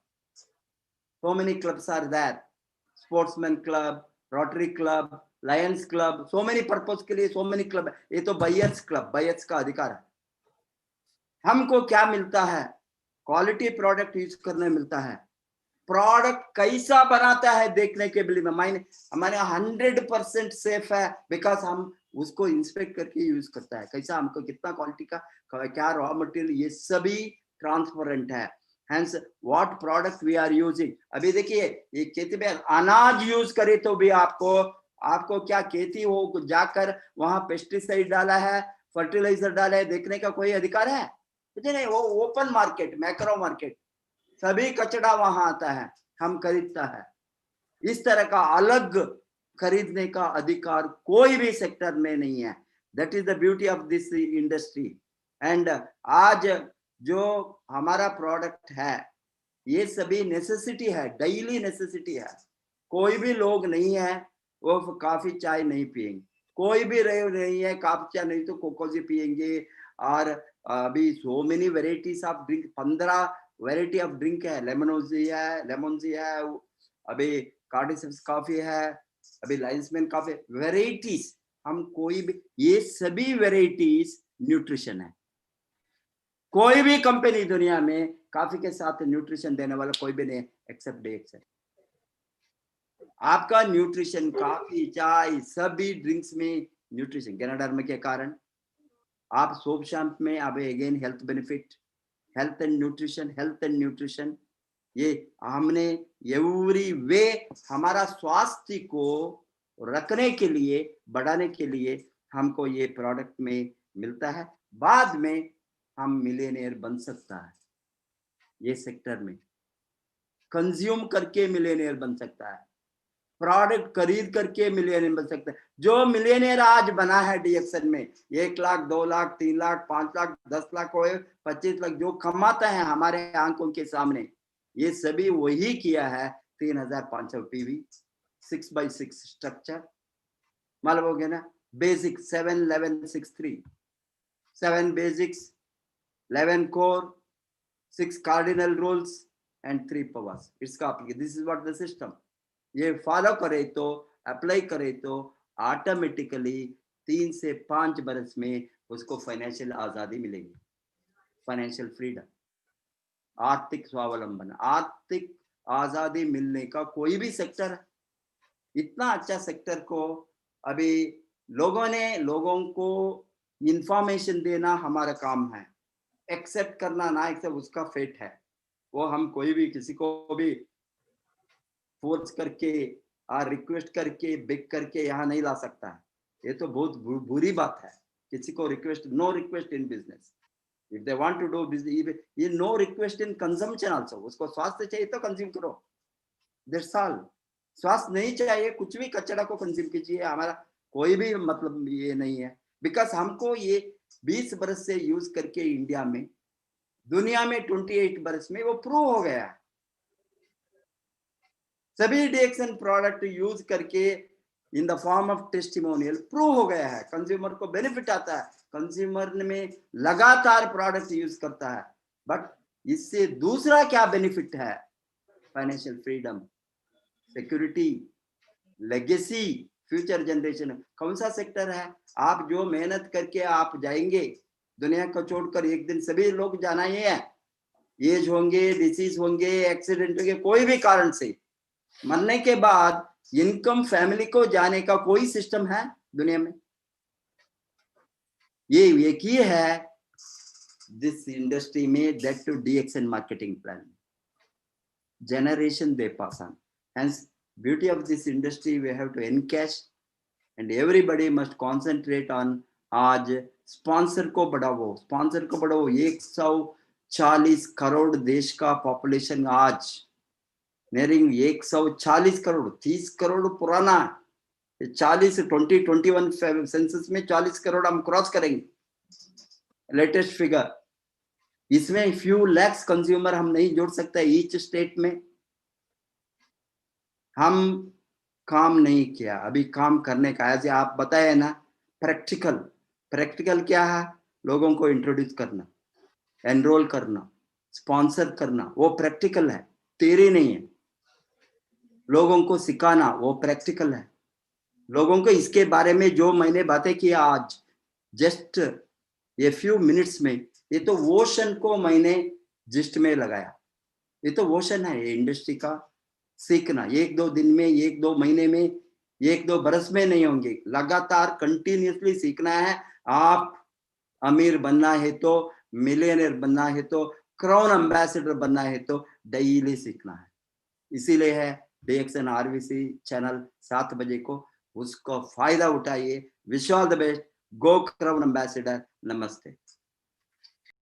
So many clubs are there, sportsman club, Rotary club, Lions club, so many purpose के लिए so many club, ये तो buyers club, buyers का अधिकार है। हमको क्या मिलता है? क्वालिटी प्रोडक्ट यूज करने मिलता है, प्रोडक्ट कैसा बनाता है देखने के लिए हमारे 100% सेफ है, बिकॉज हम उसको इंस्पेक्ट करके यूज करता है, कैसा हमको कितना क्वालिटी का क्या रॉ मटेरियल, ये सभी ट्रांसपेरेंट है। Hence what product we are using, अभी देखिए ये खेती में अनाज यूज करे तो भी आपको क्या खेती हो जाकर वहां पेस्टिसाइड डाला है, फर्टिलाइजर डाला है देखने का कोई अधिकार है? नहीं, वो ओपन मार्केट, मैक्रो मार्केट, सभी कचरा वहां आता है, हम खरीदता है। इस तरह का अलग खरीदने का अधिकार कोई भी सेक्टर में नहीं है। That is the beauty of this industry. And आज जो हमारा प्रोडक्ट है ये सभी नेसेसिटी है, डेली नेसेसिटी है। कोई भी लोग नहीं है वो काफी चाय नहीं पिएंगे, कोई भी रहे नहीं है काफी चाय नहीं तो कोकोजी पिएंगे। और अभी so many varieties of drink, 15 variety of drink है, लेमन जी है, अभी कार्डिसेप्स कॉफी है, अभी लाइंसमैन कॉफी, वेराइटीज। हम कोई भी ये सभी वेराइटीज न्यूट्रिशन है। कोई भी कंपनी दुनिया में कॉफी के साथ न्यूट्रिशन देने वाला कोई भी नहीं एक्सेप्ट DXN। आपका न्यूट्रिशन, कॉफी, चाय, सभी ड्रिंक्स में न्यूट्रिशन, गैनाडर्मा के कारण आप सोप शैम्प में आप again health benefit, health and nutrition, ये हमने एवरी वे हमारा स्वास्थ्य को रखने के लिए, बढ़ाने के लिए हमको ये प्रोडक्ट में मिलता है। बाद में हम मिलियनेयर बन सकता है, ये सेक्टर में कंज्यूम करके मिलियनेयर बन सकता है, प्रोडक्ट खरीद करके मिलियनेयर बन सकता है। जो मिलियनेयर आज बना है DXN में 1 लाख, 2 लाख, 3 लाख, 5 लाख, 10 लाख, 25 लाख जो कमाता है हमारे आंखों के सामने, ये सभी वही किया है 3500 PV 6x6 स्ट्रक्चर, मालूम हो गया ना। Basic 7 11 6 3 7 basics, 11 core, 6 cardinal rules and 3 powers. इसका this is what the system. ये फॉलो करे तो, अप्लाई करे तो ऑटोमेटिकली 3 से 5 बरस में उसको फाइनेंशियल आजादी मिलेगी, फाइनेंशियल फ्रीडम, आर्थिक स्वावलंबन, आर्थिक आजादी मिलने का कोई भी सेक्टर, इतना अच्छा सेक्टर को अभी लोगों को इंफॉर्मेशन देना हमारा काम है, एक्सेप्ट करना ना एक्सेप्ट उसका फेट है। वो हम कोई भी किसी को भी फोर्स करके और रिक्वेस्ट करके बिग करके यहाँ नहीं ला सकता है। ये तो बहुत बुरी बात है। किसी को request, no request in business. If they want to do business, ये no request in consumption also. उसको स्वास्थ्य चाहिए तो कंज्यूम करो, दैट्स ऑल। स्वास्थ्य नहीं चाहिए, कुछ भी कचरा को कंज्यूम कीजिए, हमारा कोई भी मतलब ये नहीं है। बिकॉज हमको ये 20 बरस से यूज करके इंडिया में, दुनिया में 28 बरस में वो प्रूव हो गया है। सभी DXN प्रोडक्ट यूज करके in the form of testimonial prove हो गया है, कंज्यूमर को बेनिफिट आता है, कंज्यूमर में लगातार प्रोडक्ट यूज करता है। बट इससे दूसरा क्या बेनिफिट है? Financial freedom, security, legacy, future generation. कौन सा सेक्टर है? आप जो मेहनत करके आप जाएंगे दुनिया को छोड़कर, एक दिन सभी लोग जाना ही है, एज होंगे, डिसीज होंगे, एक्सीडेंट होंगे, कोई भी कारण से मरने के बाद इनकम फैमिली को जाने का कोई सिस्टम है दुनिया में? ये एक ही है दिस इंडस्ट्री में, that too DXN marketing plan, generation they pass on. Hence beauty of this industry, we have to encash and everybody must concentrate on आज स्पॉन्सर को बढ़ाओ, स्पॉन्सर को बढ़ाओ। 140 करोड़ देश का पॉपुलेशन आज, नियरिंग 140 करोड़, 30 करोड़ पुराना, 2021 सेंसस में 40 करोड़ हम क्रॉस करेंगे, लेटेस्ट फिगर। इसमें फ्यू लैक्स कंज्यूमर हम नहीं जोड़ सकते ईच स्टेट में। हम काम नहीं किया, अभी काम करने का, ऐसे आप बताए ना, प्रैक्टिकल क्या है? लोगों को इंट्रोड्यूस करना, एनरोल करना, स्पॉन्सर करना, वो प्रैक्टिकल है, तेरी नहीं है। लोगों को सिखाना, वो प्रैक्टिकल है। लोगों को इसके बारे में जो मैंने बातें की आज जस्ट ये फ्यू मिनट्स में, ये तो वोशन को मैंने जिस्ट में लगाया। ये तो वोशन है ये इंडस्ट्री का सीखना। 1-2 दिन में, 1-2 महीने में, 1-2 बरस में नहीं होंगे, लगातार कंटिन्यूसली सीखना है। आप अमीर बनना है तो, मिलियनर बनना है तो, क्राउन एम्बेसडर बनना है तो डेली सीखना है। इसीलिए है DXN RVC चैनल 7 बजे को, उसको फायदा उठाइए। Wish all the best, go crown ambassador. नमस्ते।